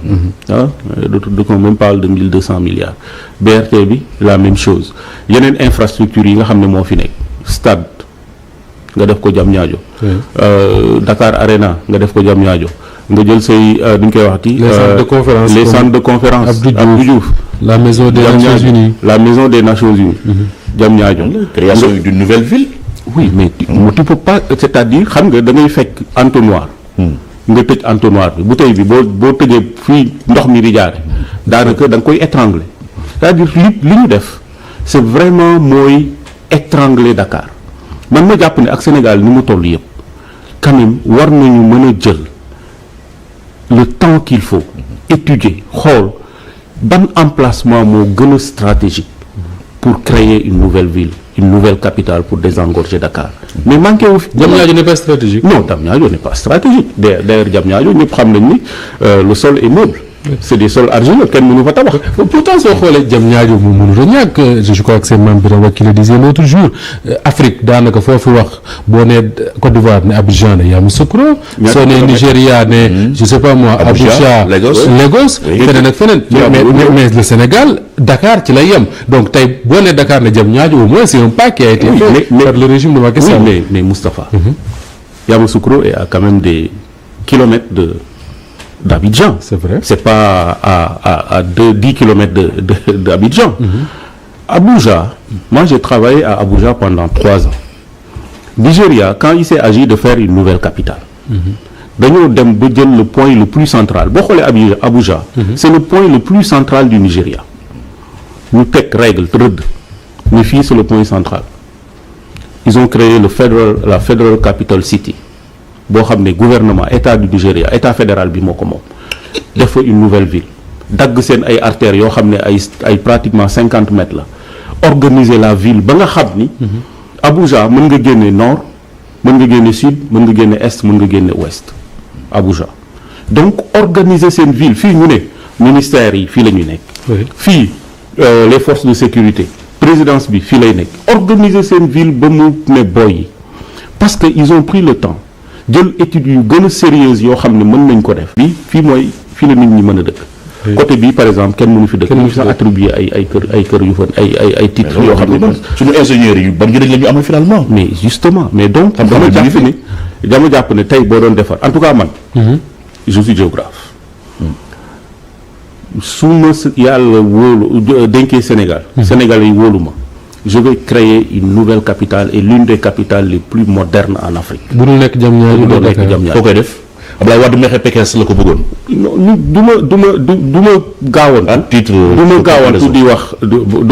donc on même parle de 1200 milliards. BRT bi la même chose yeneen infrastructures yi nga xam ne moo fi nekk stade nga def ko Diamniadio. Dakar Arena nga def ko Diamniadio nga jël say duñ koy waxati. les centres de conférence Abdou Diouf. la maison des Nations Unies. Diamniadio. création d'une nouvelle ville. oui mais tu peux pas c'est-à-dire xam nga da ngay fekk entonnoir. nga tëj entonnoir bi bouteille bi boo tëjee fii ndox mi di jaare daanaka da nga koy étrangler c'est-à-dire li ñu def c'est vraiment mooy étrangler Dakar man ma jàpp ne ak Sénégal ni mu toll yëpp quand même war nañu mën a jël le temps qu'il faut étudier xool ban emplacement moo gën a stratégique pour créer une nouvelle ville. une nouvelle capitale pour désengorger Dakar mais manqué wu fi. Diamniadio n'est pas stratégique. non Diamniadio n'est pas stratégique d'ailleurs Diamniadio ñëpp xam nañ ni le sol est meuble. c'est des sols argileux kenn mënu fa tabax. pourtant soo xoolee Diamniadio mu mënut a ñàkk je crois que c'est Mame Birame Wathie qui le disait l'autre jour Afrique daanaka foofu wax boo nee Côte d'Ivoire ne Abidjan ne Yamoussoukro. soo nee Nigéria ne je sais pas moi. Abuja Lagos feneen ak feneen. mais le Sénégal Dakar ci lay yem donc tey boo nee Dakar ne Diamniadio au moins c'est un pas qui a été fait par le régime de Macky Sall. mais Moustapha. Yamoussoukro est à quand même des kilomètres d'Abidjan. C'est vrai. C'est pas à 10 kilomètres d'Abidjan. Abuja, moi j'ai travaillé à Abuja pendant 3 ans. Nigeria, quand il s'est agi de faire une nouvelle capitale, dañoo dem ba jël le point le plus central boo xoolee Abuja. C'est le point le plus central du Nigeria. ñu teg règle rëdd mais fii c'est le point central. Ils ont créé la Federal Capital City. boo xam ne gouvernement état du Nigeria état fédéral bi moo ko moom def fa une nouvelle ville dagg seen ay artères yoo xam ne ay pratiquement 50 mètres la organiser la ville ba nga xam ni Abuja mën nga génne nord mën nga génne sud mën nga génne est mën nga génne ouest Abuja donc organiser seen ville fii ñu ne ministères yi fii la ñuy nekk fii les forces de sécurité présidence bi fii lay nekk organiser seen ville ba mu ne boy yi parce que ils ont pris le temps jël études yu gën a sérieuses yoo xam ne mën nañ ko def. fii la nit ñi mën a dëkk. côté bii par exemple kenn mënu fi dëkk. kenn mënu fi sax attribuer ay kër yu fa ay titres yoo xam ne. suñu ingénieurs yi ban njëriñ la ñu amal finalement. mais justement mais donc. dama jàpp ne tey boo doon defar en tout cas man. je suis géographe. su ma yàlla wóolu dénkee Sénégal. Sénégalais yi wóolu ma. je vais créer une nouvelle capitale et l'une des capitales les plus modernes en Afrique. bu dul nekk Diamniadio foo koy def Abdoulaye Wade mexe Pekes la ko bëggoon. non du ma gaawantu. titre du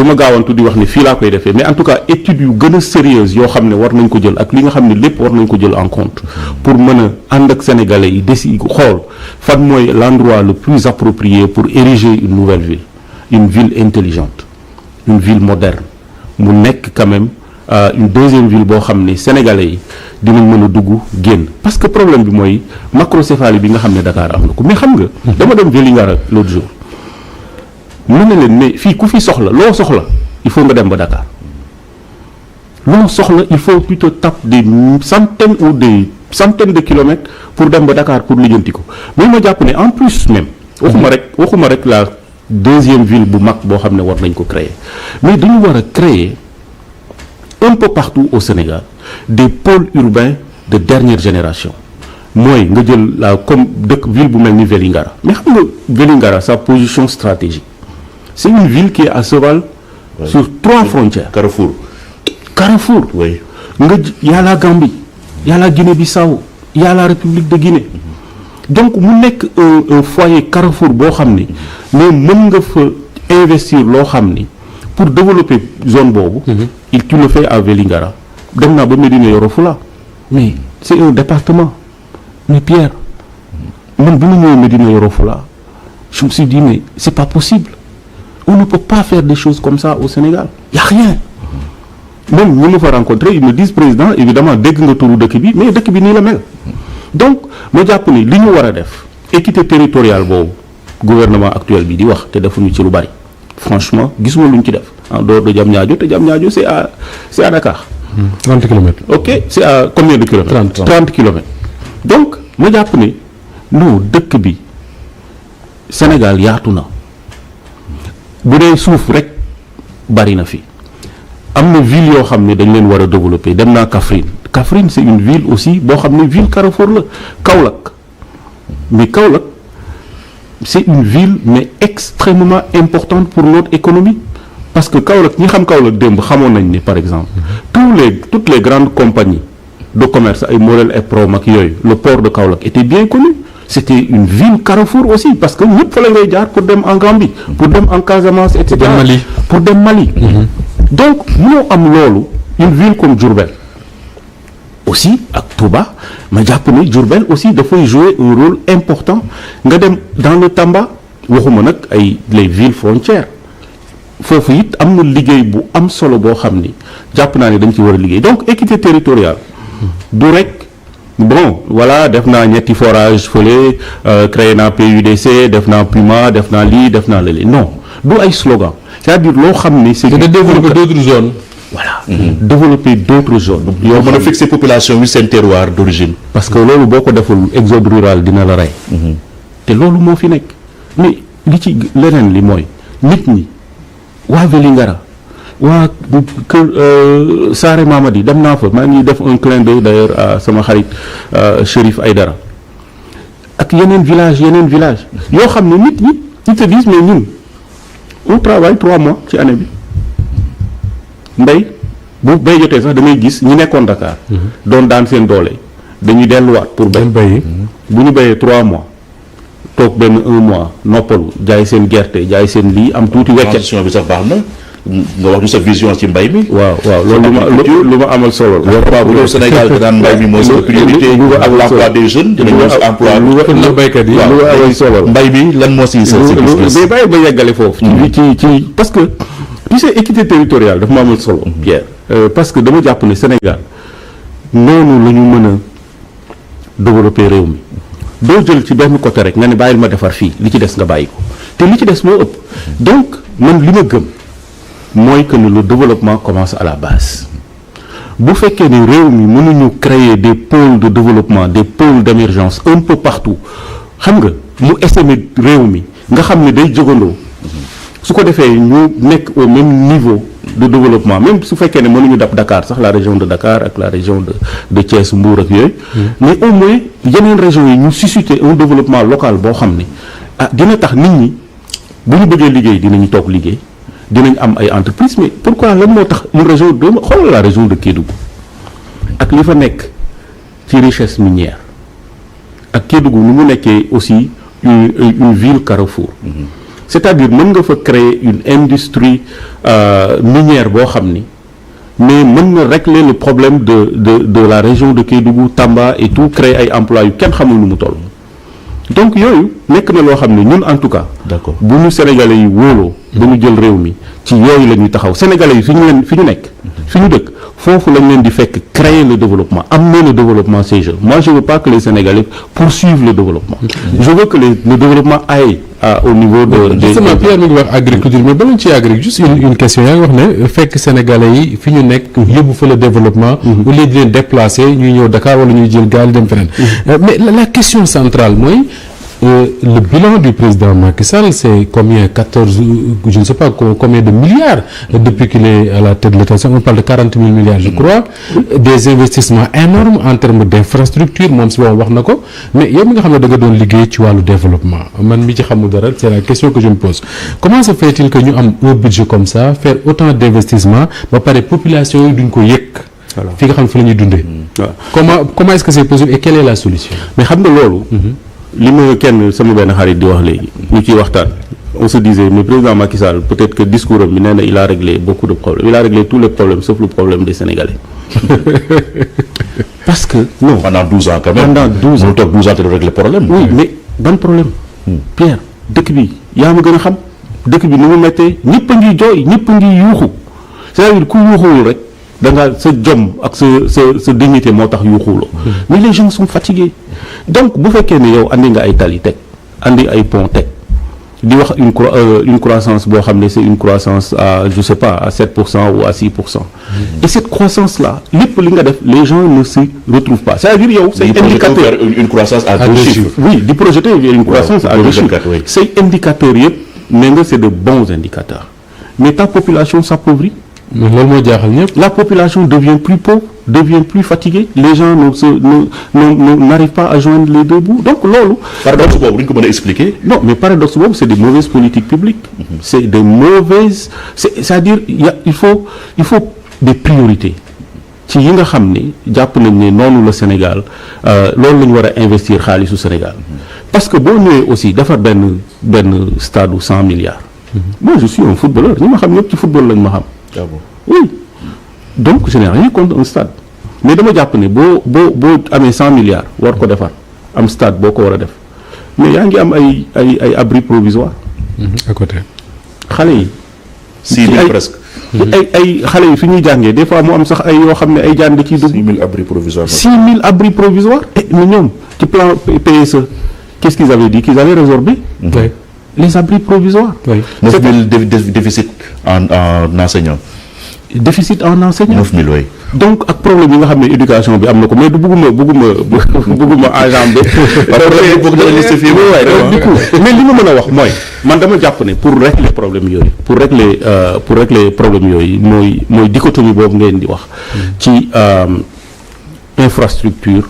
ma gaawantu di wax ni fii laa koy defee mais en tout cas études yu gën a sérieuses yoo xam ne war nañ ko jël ak li nga xam ne lépp war nañ ko jël en compte pour mën a ànd ak sénégalais yi décider xool fan mooy l'endroit le plus approprié pour ériger une nouvelle ville une ville intelligente une ville moderne. mu nekk quand même une deuxième ville boo xam ne sénégalais yi dinañ mën a dugg génn parce que problème bi mooy macrocéphalie bi nga xam ne Dakar am na ko mais xam nga. dama dem Vélingara l'autre jour mu ne leen mais fii ku fi soxla loo soxla il faut nga dem ba Dakar loo soxla il faut tu te tapes des centaines ou des centaines de kilomètres pour dem ba Dakar pour lijjanti ko mais ma jàpp ne en plus même waxuma rek la deuxième ville bu mag boo xam ne war nañ ko créer mais dañu war a créer un peu partout au Sénégal des pôles urbains de dernière génération mooy nga jël comme ville bu mel ni Vélingara mais xam nga Vélingara sa position stratégique c'est une ville qui est à cheval sur 3 frontières. Carrefour. Oui. Il y a la Gambie, il y a la Guinée-Bissau, il y a la République de Guinée. Donc mu nekk un foyer carrefour boo xam ni mais mën nga fa investir loo xam ni pour développer zone boobu. Tu le fais à Vélingara. dem naa ba Médina Yoro Fula mais c'est un département mais Pierre man bi mu ñëwee Médina Yoro Fula je me suis dit mais c'est pas possible on ne peut pas faire des choses comme ça au Sénégal y a rien même ñi ma fa rencontré ils me disent président évidemment dégg nga turu dëkk bi mais dëkk bi nii la mel donc ma jàpp ni li ñu war a def équité territoriale boobu gouvernement actuel bi di wax te defuñu ci lu bari franchement gisuma luñ ci def en dehors de Diamniadio te Diamniadio c'est à Dakar. 30 kilomètres. Ok, c'est à combien de kilomètres? 30 kilomètres. Donc ma jàpp ne non dëkk bi Sénégal yaatu na bu dee suuf rek bari na fi am na ville yoo xam ne dañ leen war a développer dem naa Kaffrine c'est une ville aussi boo xam ne ville carrefour la Kaolack c'est une ville mais extrêmement importante pour notre économie parce que Kaolack ñi xam Kaolack démb xamoon nañ ne par exemple toutes les grandes compagnies de commerce ay Morel et Prom ak yooyu le port de Kaolack était bien connu c'était une ville carrefour aussi parce que ñëpp fa la ngay jaar pour dem en Gambie pour dem en Casamance et cetera pour dem Mali donc mënoo am loolu une ville comme Diourbel aussi ak Touba ma jàpp ne Diourbel aussi dafay jouer un rôle important nga dem dans le Tamba waxuma nag ay les villes frontières foofu it am na liggéey bu am solo boo xam ni jàpp naa ne dañ ci war a liggéey donc équité territoriale du rek bon voilà def naa ñetti forage fële créé naa PUDC def naa Puma def naa lii def naa lële non du ay slogan c'est-à-dire loo xam ni c'est de développer d'autres zones. Voilà. Développer d'autres zones. yoo mën a fixer population bi seen terroir d'origine. parce que loolu boo ko deful exode rural dina la rey. te loolu moo fi nekk mais li ci leneen li mooy nit ñi waa Vélingara waa kër Saare Mamadi dem naa fa maa ngi def un clin d'œil d'ailleurs à sama xarit Chérif Aïdara ak yeneen village yoo xam ne nit ñi ils te disent mais ñun on travaille 3 mois ci année bi. mbay bu bay jotee sax damay gis ñi nekkoon Dakar doon daan seen doole dañuy delluwaat pour bay bu ñu bayee 3 mois toog benn 1 mois noppalu jaay seen gerte jaay seen lii am tuuti weccet. transition bi sax baax na nga wax ñu sa vision ci mbay mi. waaw loolu lu ma amal solo la. waaw bu Sénégal da daan mbay mi mooy sa priorité ak l'emploi des jeunes dinañu emploi lu baykat yi lu amal solo la mbay mi lan moo si sa gis-gis. mais bàyyi ba yeggale foofu ci parce que tu sais équité territoriale dafa ma amal solo Pierre parce que dama jàpp ne Sénégal noonu la ñu mën a développer réew mi doo jël ci benn côté rek nga ne bàyyil ma defar fii li ci des nga bàyyi ko te li ci des moo ëpp donc man li ma gëm mooy que le développement commence à la base bu fekkee ne réew mi mënuñu créer des pôles de développement des pôles d'émergence un peu partout xam nga mu estimer réew mi nga xam ne day jógandoo su ko defee ñu nekk au même niveau de développement même su fekkee ne mënuñu dab Dakar sax la région de Dakar ak la région de Thiès Mbour ak yooyu mais au moins yeneen régions yi ñu susciter un développement local boo xam ne dina tax nit ñi bu ñu bëggee liggéey dinañu toog liggéey dinañ am ay entreprises mais pourquoi lan moo tax une région de xoolal la région de Kédougou ak li fa nekk ci richesse minière ak Kédougou ni mu nekkee aussi une ville carrefour c'est-à-dire mën nga fa créer une industrie minière boo xam ni mais mën na régler le problème de la région de Kédougou Tamba et tout créer ay emplois yu kenn xamul nu mu toll donc yooyu nekk na loo xam ne ñun en tout cas. d'accord bu ñu sénégalais yi wóoloo. ba ñu jël réew mi ci yooyu la ñuy taxaw sénégalais yi fi ñu nekk fi ñu dëkk foofu lañ leen di fekk créer le développement amener le développement ces jeunes moi je veux pas que les sénégalais poursuivent le développement. je veux que le développement aille au niveau de. justement Pierre mi ngi wax agriculture mais ba lañ ci agriculture juste une question yaa ngi wax ne fekk sénégalais yi fi ñu nekk yóbbu fa le développement. au lieu di leen déplacer ñuy ñëw Dakar wala ñuy jël gaal dem feneen. mais la question centrale mooy le bilan du président Macky Sall, c'est combien 14, je ne sais pas combien de milliards depuis qu'il est à la tête de l'État. On parle de 40 000 milliards, je crois. Des investissements énormes en termes d'infrastructure, moom si wax na ko. Mais yow mi nga xam ne da nga doon liggéey ci wàllu développement man mi ci xamul dara c'est la question que je me pose. Comment se fait-il que ñu am un budget comme ça, faire autant d'investissements ba pare population yi duñ ko yëg? fi nga xam fi la ñuy dundee. Comment est-ce que c'est possible et quelle est la solution? Mais xam nga loolu. li ma kenn sama benn xarit di wax léegi ñu ciy waxtaan on se disait mais président Macky Sall peut-être que discours am bi nee na il a réglé beaucoup de problèmes, il a réglé tous les problèmes sauf le problème des Sénégalais. Parce que non pendant 12 ans quand même. Pendant 12 ans mu toog 12 ans te du régler problème. Oui mais ban problème. Pierre dëkk bi yaa ma gën a xam dëkk bi ni mu méttee ñëpp a ngi jooy ñëpp a ngi yuuxu c'est-à-dire ku yuuxuwul rek da nga sa jom ak sa dignité moo tax yuuxuwuloo. Mais les gens sont fatigués. Donc bu fekkee ne yow andi nga ay tali teg andi ay pont teg di wax une croissance boo xam ne c'est une croissance à je sais pas à 7% ou à 6%. Et cette croissance là lépp li nga def les gens ne s'y retrouvent pas. C'est-à-dire yow say indicateur une croissance à 2 chiffres. Oui di projeter une croissance à 2 chiffres. Say indicateurs yëpp nee nga c'est de bons indicateurs mais ta population s'appauvrit. Mais loolu moo jaaxal ñëpp. La population devient plus pauvre, devient plus fatiguée, les gens n'arrivent pas à joindre les deux bouts. Donc loolu. Paradoxe boobu duñ ko mën a expliquer. Non mais paradoxe boobu c'est des mauvaises politiques publiques. C'est des mauvaises c'est-à-dire il faut des priorités ci yi nga xam ne jàpp nañ ne noonu la Sénégal loolu la ñu war a investir xaalisu Sénégal parce que boo ñëwee aussi defar benn stade u 100 milliards. Moi je suis un footballeur ñi ma xam ñëpp ci football lañ ma xam. Ah bon? Oui donc je n'ai rien contre un stade mais dama jàpp ne boo amee 100 milliards war ko defar am stade boo ko war a def mais yaa ngi am ay abri provisoire à côté xale yi 6 000 presque ay xale yi fi ñuy jàngee des fois mu am sax ay yoo xam ne ay jaan da ciy dugg 6 000 abris provisoires 6 000 abris provisoires mais ñoom ci plan PSE qu'est-ce qu'ils avaient dit qu'ils allaient résorber les abris provisoires. 9 000 déficit en enseignant. Déficit en enseignant. 9 000 oui. Donc ak problème yi nga xam ne éducation bi am na ko mais du bëgguma agent bi. mais li ma mën a wax mooy man dama jàpp ne pour régler problème yooyu mooy dichotomie boobu ngeen di wax. ci infrastructure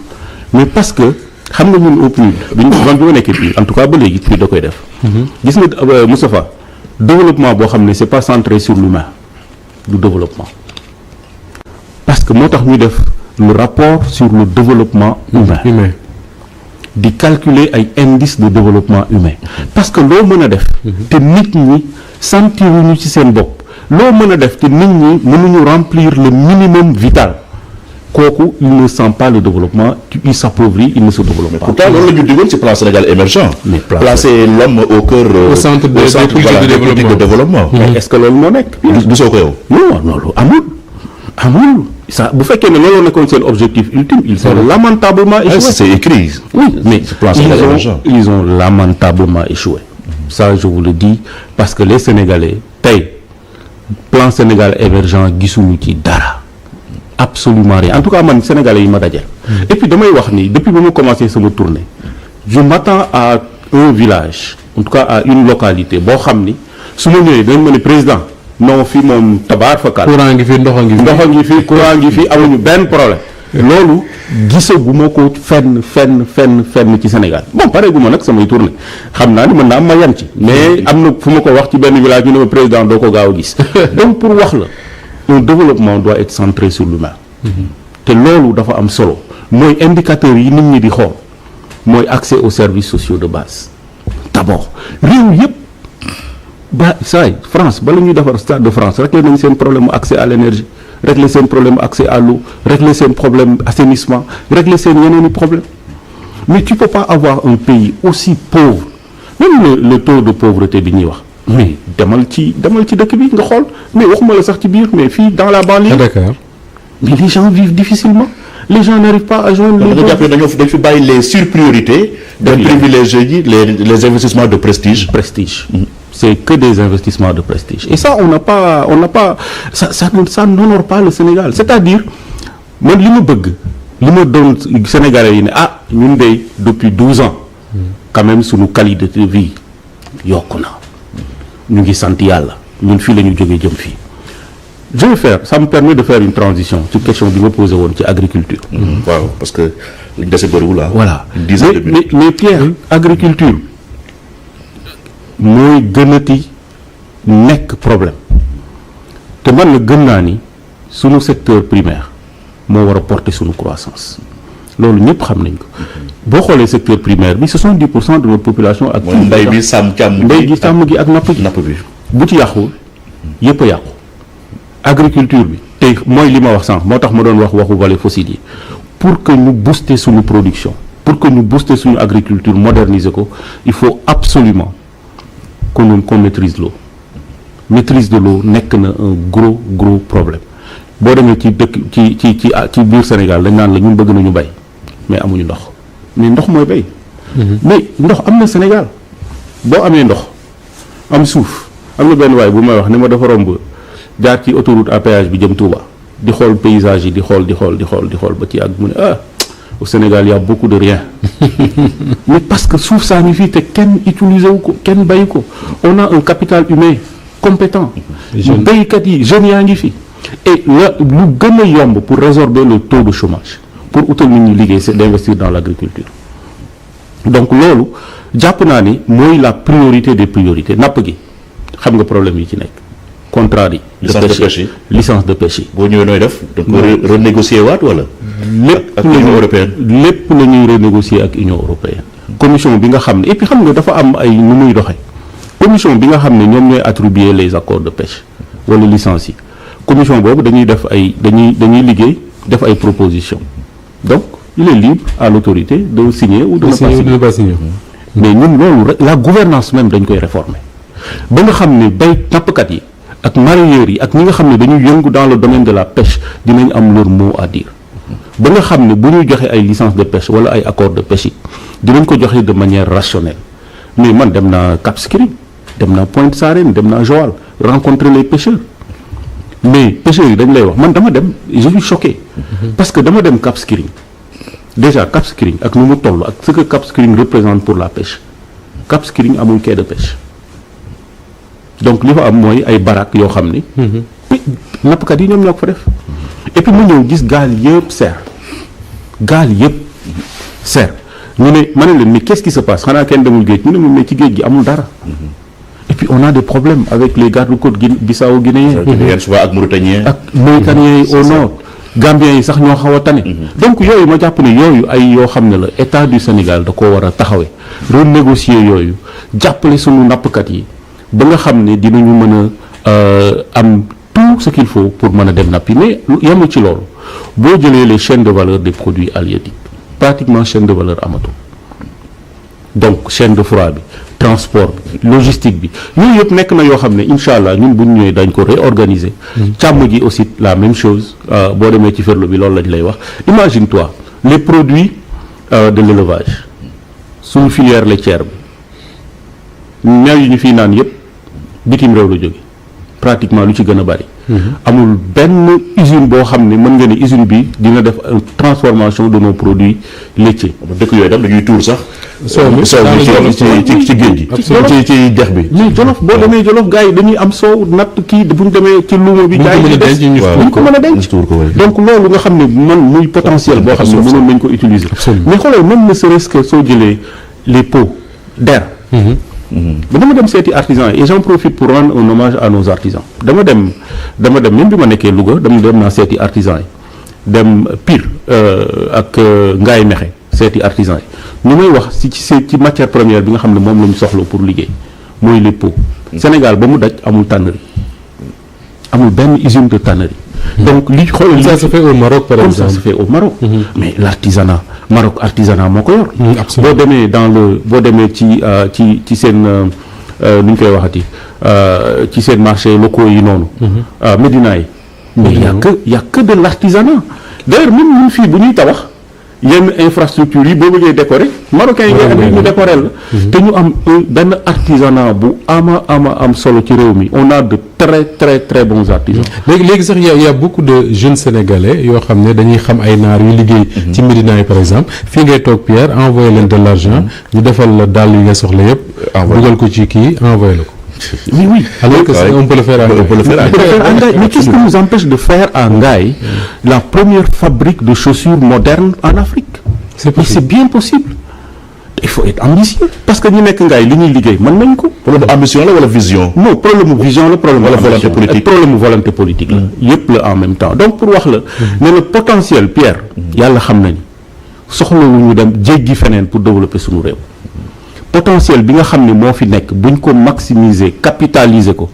mais parce que xam nga ñun au PNUD bi ma nekkee PNUD en tout cas ba léegi PNUD da koy def. gis nga Moustapha développement boo xam ne c'est pas centré sur l'humain du développement parce que moo tax ñu def le rapport sur le développement humain di calculer ay indices de développement humain parce que loo mën a def te nit ñi sentiruñu ci seen bopp loo mën a def te nit ñi mënuñu remplir le minimum vital kooku il ne sent pas le développement il s'appauvrit il ne se développe pas. Pourtant loolu la ñu digoon ci plan Sénégal émergent. mais placer l'homme au cœur. au centre des politiques de développement. mais est-ce que loolu moo nekk. gisoo ko yow. non loolu amul ça bu fekkee ne looloo nekkoon seen objectif ultime ils ont lamentablement échoué. C'est écrit. Oui mais plan Sénégal émergent. ils ont lamentablement échoué. Ça je vous le dis parce que les Sénégalais tey plan Sénégal émergent gisuñu ci dara. Absolument rien en tout cas man sénégalais yi ma dajal. Et puis damay wax ni depuis ba ma commencé sama tournée je m'attends à un village en tout cas à une localité boo xam ni su ma ñëwee dañ ma ne président non fii moom tabaar fakal courant ngi fi ndox a ngi fi courant ngi fi amuñu benn problème loolu gisaguma ko fenn ci Sénégal bon pareeguma nag samay tournée xam naa ni mën naa am ma yan ci mais am na fu ma ko wax ci benn village ñu ne ma président doo ko gaaw a gis donc pour wax la un développement doit être centré sur l'humain te loolu dafa am solo mooy indicateurs yi nit ñi di xool mooy accès aux services sociaux de base d'abord réew yëpp ba saay France bala ñuy defar stade de France régler nañ seen problème accès à l'énergie régler seen problème accès à l'eau régler seen problème assainissement régler seen yeneeni problème mais tu peux pas avoir un pays aussi pauvre même le taux de pauvreté bi ñuy wax mais demal ci dëkk bi nga xool mais waxuma la sax ci biir mais fii dans la banlieue. D'accord. Mais les gens vivent difficilement les gens n'arrivent pas à joindre les. dañoo fi bàyyi les surpriorités. de privilégier les investissements de prestige. C'est que des investissements de prestige et ça on n'a pas ça n'honore pas le Sénégal c'est-à-dire man li ma bëgg li ma doon Sénégalais yi ne ñun de depuis 12 ans quand même suñu qualité de vie yokku na ñu ngi sant yàlla ñun fii la ñu jógee jëm fii. je vais faire ça me permet de faire une transition ci question bi nga posé woon ci agriculture. waaw parce que liñ dese bëriwul la. voilà mais Pierre agriculture mooy gënati nekk problème te man la gëm naa ni sunu secteur primaire moo war a porter sunu croissance loolu ñëpp xam nañ ko boo xoolee secteur primaire bi 70% de notre population. ak mbay bi sàmm gi ak napp bi bu ci yàquwul yëpp a yàqu. agriculture bi tey mooy li ma wax sànq moo tax ma doon wax waxu vallée fossile yi pour que ñu booster suñu production pour que ñu booster suñu agriculture moderniser ko il faut absolument qu'on maîtrise l'eau maîtrise de l'eau nekk na un gros problème boo demee ci dëkk ci biir Sénégal dañ naan la ñun bëgg nañu bay mais amuñu ndox mais ndox mooy bay mais ndox am na Sénégal boo amee ndox am suuf am na benn waay bu may wax ne ma dafa romb jaar ci autoroute à péage bi jëm Touba di xool paysage yi di xool ba ci àgg mu ne au Sénégal y a beaucoup de rien mais parce que suuf saa ngi fii te kenn utiliser wu ko kenn bayi ko on a un capital humain compétent béykat yi jeunes yaa ngi fi et lu gën a yomb pour résorber le taux de chômage pour utal nit ñi liggéey c'est d'investir dans l'agriculture donc loolu jàpp naa ni mooy la priorité des priorités napp gi xam nga problème yi ci nekk contrat yi. licence de pêche yi. boo ñëwee nooy def. da nga ko renégocier waat wala. lépp la ñuy renégocier ak Union européenne. commission bi nga xam ne et puis xam nga dafa am ay nu muy doxee. commission bi nga xam ne ñoom ñooy attribuer les accords de pêche wala licence yi commission boobu dañuy def dañuy liggéey def ay propositions donc il est libre à l'autorité de signer ou de ne pas signer. mais ñun loolu la gouvernance même dañ koy réformer ba nga xam ne nappkat yi. ak mareyeurs yi ak ñi nga xam ne dañuy yëngu dans le domaine de la pêche dinañ am leur mot à dire ba nga xam ne bu ñuy joxe ay licence de pêche wala ay accord de pêche yi dinañ ko joxe de manière rationnelle mais man dem naa Cap Skirring dem naa Pointe Sarène dem naa Joal rencontrer les pêcheurs mais pêcheurs yi dañ lay wax man dama dem je suis choqué parce que dama dem Cap Skirring déjà Cap Skirring ak nu mu toll ak ce que Cap Skirring représente pour la pêche Cap Skirring amul quai de pêche donc li fa am mooy ay baraques yoo xam ni. nappkat yi ñoom ñoo ko fa def. et puis mu ñëw gis gaal yëpp seer ñu ne ma ne leen mais qu'est-ce qui se passe xanaa kenn demul géej ñu ne mais ci géej gi amul dara. et puis on a des problèmes avec les gardes-côtes Bissau guinéens. ak Mauritaniens. ak Mauritaniens yi au nord. Gambiens yi sax ñoo xaw a tane. donc yooyu ma jàpp ne yooyu ay yoo xam ne la état du Sénégal da koo war a taxawee renégocier yooyu jàppale sunu nappkat yi. ba nga xam ne dinañu mën a am tout ce qu'il faut pour mën a dem nappi mais yemul ci loolu boo jëlee les chaînes de valeur des produits halieutiques pratiquement chaîne de valeur amatul donc chaîne de froid bi transport bi logistique bi yooyu yëpp nekk na yoo xam ne incha allah ñun bu ñu ñëwee dañ ko réorganiser. càmm gi aussi la même chose boo demee ci ferlo bi loolu lañ lay wax imagine-toi les produits de l'élevage suñu filière laitière bi meew yi ñu fiy naan yëpp. bitim réew la jóge pratiquement lu ci gën a bari. amul benn usine boo xam ne mën nga ne usine bi dina def transformation de nos produits laitiers. dëkk yooyu tam dañuy tuur sax. soow mi ci géej gi. ci dex bi. mais Jolof boo demee Jolof gars yi dañuy am soow natt kii bu ñu demee ci luuma bi. jaay ci des bu ñu ko mën a denc. donc loolu nga xam ne man muy potentiel boo xam ne mënoon nañ ko utiliser. mais xoolal même ne serait-ce que soo jëlee les pots d'air. ba dama dem seeti artisans yi et j'en profite pour rendre un hommage à nos artisans dama dem même bi ma nekkee Louga dem naa seeti artisans yi dem Pire ak Ngaye Mexe seeti artisans yi ñu may wax ci matière première bi nga xam ne moom la ñu soxla pour liggéey mooy les pots. Sénégal ba mu daj amul tannerie amul benn usine de tannerie. donc li xoolal ça se fait au Maroc par exemple. ça se fait au Maroc. mais l'artisanat Maroc artisanat moo ko yor. boo demee ci seen nu ñu koy waxati ci seen marché locaux yi noonu. Médina yi. mais y a que de l'artisanat d'ailleurs même ñun fii bu ñuy tabax yenn infrastructure yi boo bëggee décorer marocain yi ngay andi ñu décorer la te ñu am benn artisanat bu am solo ci réew mi on a de très très très bons artisans. léegi sax y a beaucoup de jeunes sénégalais yoo xam ne dañuy xam ay naar yu liggéey ci Médina yi par exemple fii ngay toog Pierre envoyé leen de l'argent ñu defal la dàll yi nga soxla yëpp dugal ko ci kii envoyé la ko. Oui. Alors que on peut le faire à Ngaye. Mais qu'est-ce qui nous empêche de faire à Ngaye la première fabrique de chaussures modernes en Afrique? C'est bien possible. Il faut être ambitieux parce que ñu nekk Ngaye li ñuy liggéey mën nañ ko. problème ambition la wala vision. Non problème vision la problème volonté politique problème volonté politique la. yëpp la en même temps donc pour wax la. ne le potentiel Pierre. yàlla xam nañu soxlawuñu dem jéggi feneen pour développer suñu réew. potentiel bi nga xam ne moo fi nekk buñ ko maximiser capitaliser ko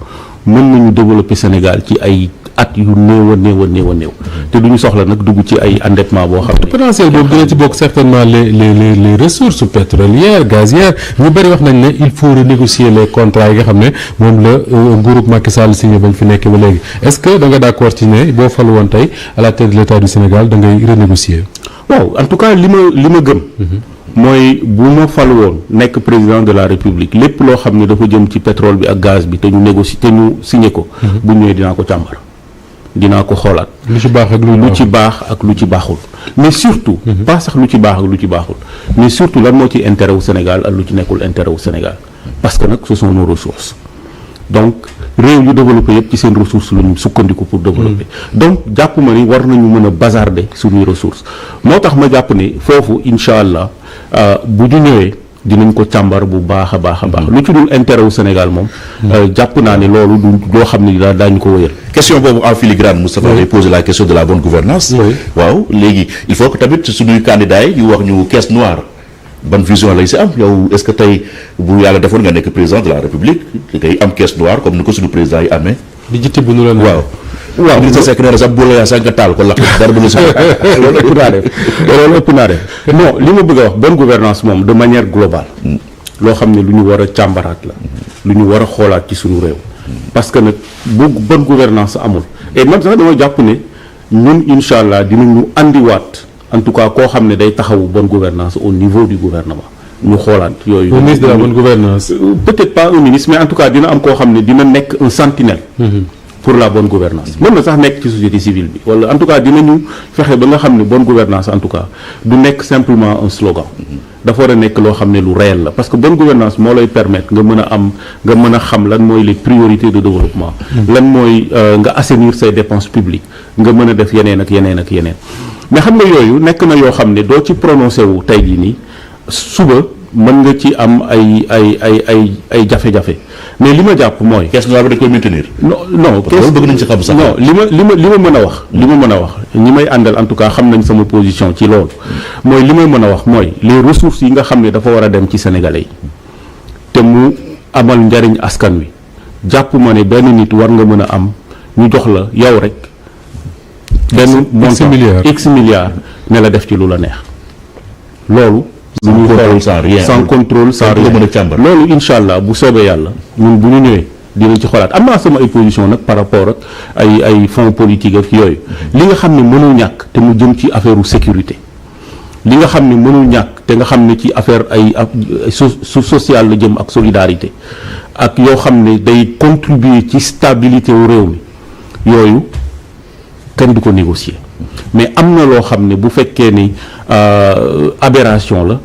mën nañu développer Sénégal ci ay at yu néew a néew te duñu soxla nag dugg ci ay endettement boo xam ne. potentiel boobu dina ci bokk certainement les ressources pétrolières gazières ñu bëri wax nañ ne il faut renégocier les contrats yi nga xam ne moom la nguurub Macky Sall signé bañ fi nekkee ba léegi est-ce que da nga d'accord ci ne boo falu woon tey à la tête de l'État du Sénégal da ngay renégocier. waaw en tout cas li ma gëm. mooy bu ma fal woon nekk président de la République lépp loo xam ne dafa jëm ci pétrole bi ak gaz bi te ñu négocier te ñu signé ko. bu ñëwee dinaa ko càmbar dinaa ko xoolaat. lu ci baax ak lu ci baax ak lu ci baaxul. mais surtout. pas sax lu ci baax ak lu ci baaxul. mais surtout lan moo ci intérêt wu Sénégal ak lu ci nekkul intérêt wu Sénégal parce que nag ce sont nos ressources donc réew yu développé yëpp ci seen ressources la ñu sukkandiku pour développer. donc jàpp ma ni war nañu mën a bazarder suñuy ressources moo tax ma jàpp ne foofu incha allah. bu ñu ñëwee dinañ ko càmbar bu baax a baax lu ci dul intérêt wu Sénégal moom jàpp naa ne loolu du loo xam ne daañu ko wëyal. question boobu en filigrane Moustapha day poser la question de la bonne gouvernance waaw léegi il faut que tamit suñuy candidats yi ñu wax ñu caisse noire ban vision lay si am yow est-ce que tey bu yàlla defoon nga nekk président de la République ngay am caisse noire comme ni ko suñu président yi amee. di jiite bu nu la waaw Idrissa Seck nee na sax bu la sax nga taal ko lakk dara du la si loolu ëpp naa def non li ma bëgg a wax bonne gouvernance moom de manière globale loo xam ne lu ñu war a càmbaraat la lu ñu war a xoolaat ci suñu réew parce que nag bu bonne gouvernance amul et man sax dama jàpp ne ñun incha allah dinañu andiwaat en tout cas koo xam ne day taxawu bonne gouvernance au niveau du gouvernement ñu xoolaat yooyu. au ministre de la bonne gouvernance peut-être pas un ministre mais en tout cas dina am koo xam ne dina nekk un sentinelle pour la bonne gouvernance mën na sax nekk ci société civile bi wala en tout cas dinañu fexe ba nga xam ne bonne gouvernance en tout cas du nekk simplement un slogan dafa war a nekk loo xam ne lu réel la parce que bonne gouvernance moo lay permettre nga mën a xam lan mooy les priorités de développement lan mooy nga assainir say dépenses publiques nga mën a def yeneen ak yeneen ak yeneen mais xam nga yooyu nekk na yoo xam ne doo ci prononcé wu tey jii nii suba mën nga ci am ay jafe-jafe mais li ma jàpp mooy. caisse noire bi dañ koy maintenir. non loolu bëgg nañ ci xam sax. non li ma mën a wax. ñi may àndal en tout cas xam nañ sama position ci loolu. mooy li may mën a wax mooy les ressources yi nga xam ne dafa war a dem ci sénégalais yi te mu amal njariñ askan wi jàpp ma ne benn nit war nga mën a am ñu jox la yow rek. benn montant x milliards ne la def ci lu la neex loolu. sans contrôle sans rien loolu incha allah bu soobee yàlla ñun bu ñu ñëwee dinañ ci xoolaat am naa sama ay position nag par rapport ak ay fonds politique ak yooyu li nga xam ne mënul ñàkk te mu jëm ci affaire sécurité li nga xam ne mënul ñàkk te nga xam ne ci affaire ay social la jëm ak solidarité ak yoo xam ne day contribuer ci stabilité wu réew mi yooyu kenn du ko négocier mais am na loo xam ne bu fekkee ni aberration la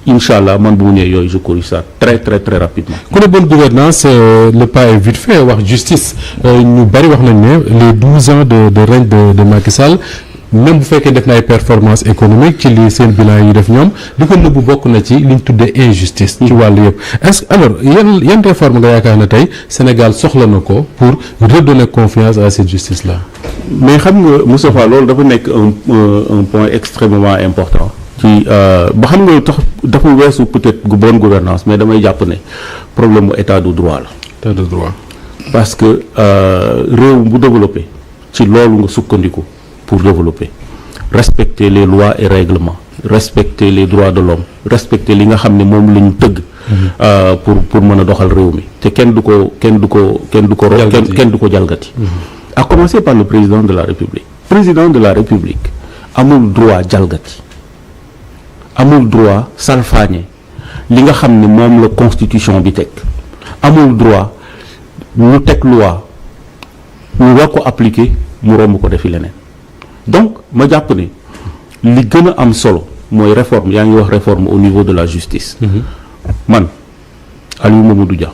incha allah man bu mu ñëwee yooyu je corrige ça très très très rapidement. ku ne bonne gouvernance le pas est vite fait wax justice ñu bari wax nañ ne les 12 ans de règne de Macky Sall même bu fekkee def na ay performance économique ci li seen bilan yi def ñoom li ko nëbbu bokk na ci li ñu tuddee injustice. ci wàllu yëpp est-ce que alors yan réforme nga yaakaar na tey Sénégal soxla na ko pour redonner confiance à cette justice là. mais xam nga Moustapha loolu dafa nekk un point extrêmement important. ci ba xam nga tax dafa weesu peut-être bonne gouvernance mais damay jàpp ne problème mu état de droit la. état de droit. parce que réew bu développé ci loolu nga sukkandiku pour développer respecter les lois et règlements respecter les droits de l'homme respecter li nga xam ne moom la ñu tëgg. pour mën a doxal réew mi te kenn du ko jalgati. à commencer par le président de la République. président de la République amul droit jalgati. amul droit salfaañe li nga xam ne moom la constitution bi teg amul droit ñu teg loi ñu war ko appliquer mu romb ko defi leneen donc ma jàpp ne li gën a am solo mooy réforme yaa ngi wax réforme au niveau de la justice man Aliou Mamadou Dia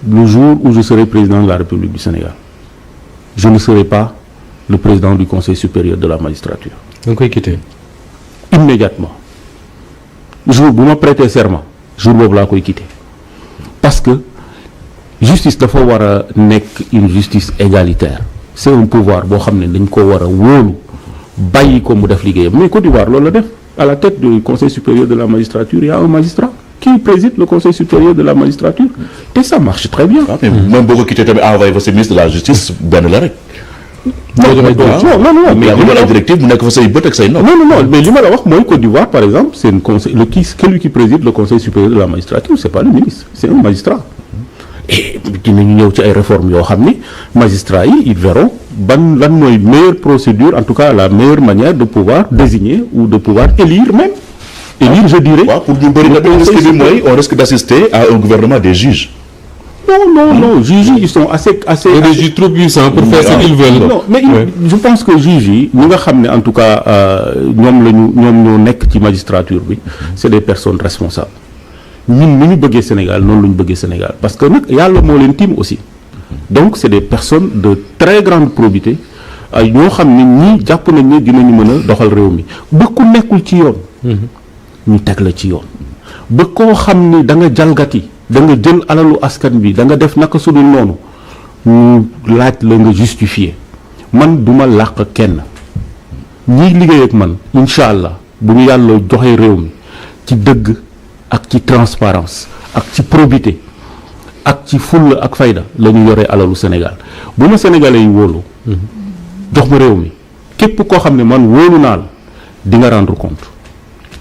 le jour où je serai président de la République du Sénégal je ne serai pas le président du Conseil supérieur de la magistrature. da nga koy quitter. Immédiatement jour bu ma prêter serment jour boobu laa koy quitter parce que justice dafa war a nekk une justice égalitaire c'est un pouvoir boo xam ne dañ ko war a wóolu bàyyi ko mu def liggéeyam mais Côte d'Ivoire loolu la def à la tête du Conseil supérieur de la magistrature il y a un magistrat qui préside le Conseil supérieur de la magistrature te ça marche très bien. mais même boo ko quitter tamit envoyé fa ministre de la justice benn la rek. non mais li ma la directive mu nekk fa say bët ak say nopp. non mais li ma la wax mooy Côte d'Ivoire par exemple c'est un conseil celui qui préside le Conseil supérieur de la magistrature c'est pas le ministre c'est un magistrat et dinañu ñëw ci ay réformes yoo xam ni magistrats yi ils verront lan mooy meilleure procédure en tout cas la meilleure manière de pouvoir désigner ou de pouvoir élire même je dirais. waaw pour ñu bëri nag risque bi mooy on risque d'assister à un gouvernement des juges. non juges yi ils sont assez des juges trop puissants pour faire ce qu'ils veulent. non mais je pense que juges yi ñi nga xam ne en tout cas ñoom ñoo nekk ci magistrature bi c'est des personnes responsables ñun ni ñu bëggee Sénégal noonu la ñu bëggee Sénégal parce que nag yàlla moo leen tiim aussi donc c'est des personnes de très grande probité ay ñoo xam ne ñii jàpp nañ ne dinañu mën a doxal réew mi ba ku nekkul ci yoon ñu teg la ci yoon ba koo xam ni da nga jalgati da nga jël alalu askan bi da nga def naka sudul noonu ñu laaj la nga justifier man duma làq kenn ñiy liggéey ak man incha allah bu ñu yàlla joxee réew mi ci dëgg ak ci transparence ak ci probité ak ci fulla ak fayda la ñu yoree alalu Sénégal bu ma sénégalais yi wóolu jox ma réew mi képp koo xam ne man wóolu naa la di nga rendre compte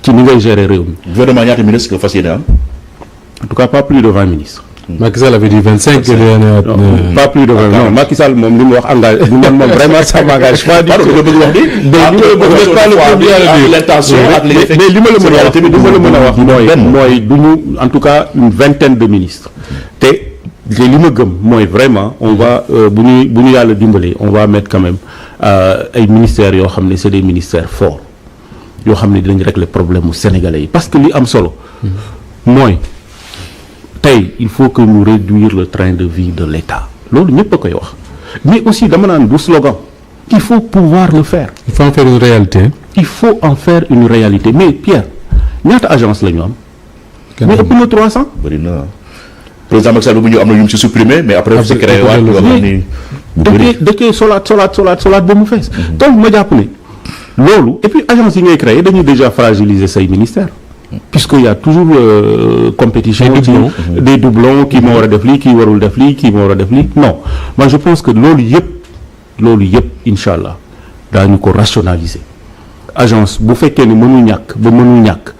ci ni ngay gérer réew mi. gouvernement ñaata ministre nga fas yéene am. en tout cas pas plus de 20 ministres. Macky Sall avait dit 25. pas plus de 20 non Macky Sall moom li mu wax engagé man moom vraiment ça m'engage pas. parce que bëgg wax ni. mais li ma la mën a wax mooy du ñu en tout cas une vingtaine de ministres te li ma gëm mooy vraiment on va bu ñu yàlla dimbalee on va mettre quand même ay ministères yoo xam ne c'est des ministères forts yoo xam ne dinañ régler problème mu sénégalais yi parce que li am solo mooy. tey il faut que ñu réduire le train de vie de l'État loolu ñëpp a koy wax mais aussi dama naan du slogan il faut pouvoir le faire. il faut en faire une réalité. il faut en faire une réalité mais Pierre ñaata agence la ñu am. mais ëpp na 300. bëri na président Macky Sall bu ñu am na yu mu ci supprimé mais après. c'est créé waat yoo xam ni. dëkkee solaat ba mu fees. donc ma jàpp ne loolu et puis agence yi ngay créé dañuy déjà fragiliser say ministères. puisqu'il y a toujours compétition des doublons kii moo war a def lii kii warul def lii kii moo war a def lii non man je pense que loolu yëpp incha allah daañu ko rationaliser agence bu fekkee ne mënul ñàkk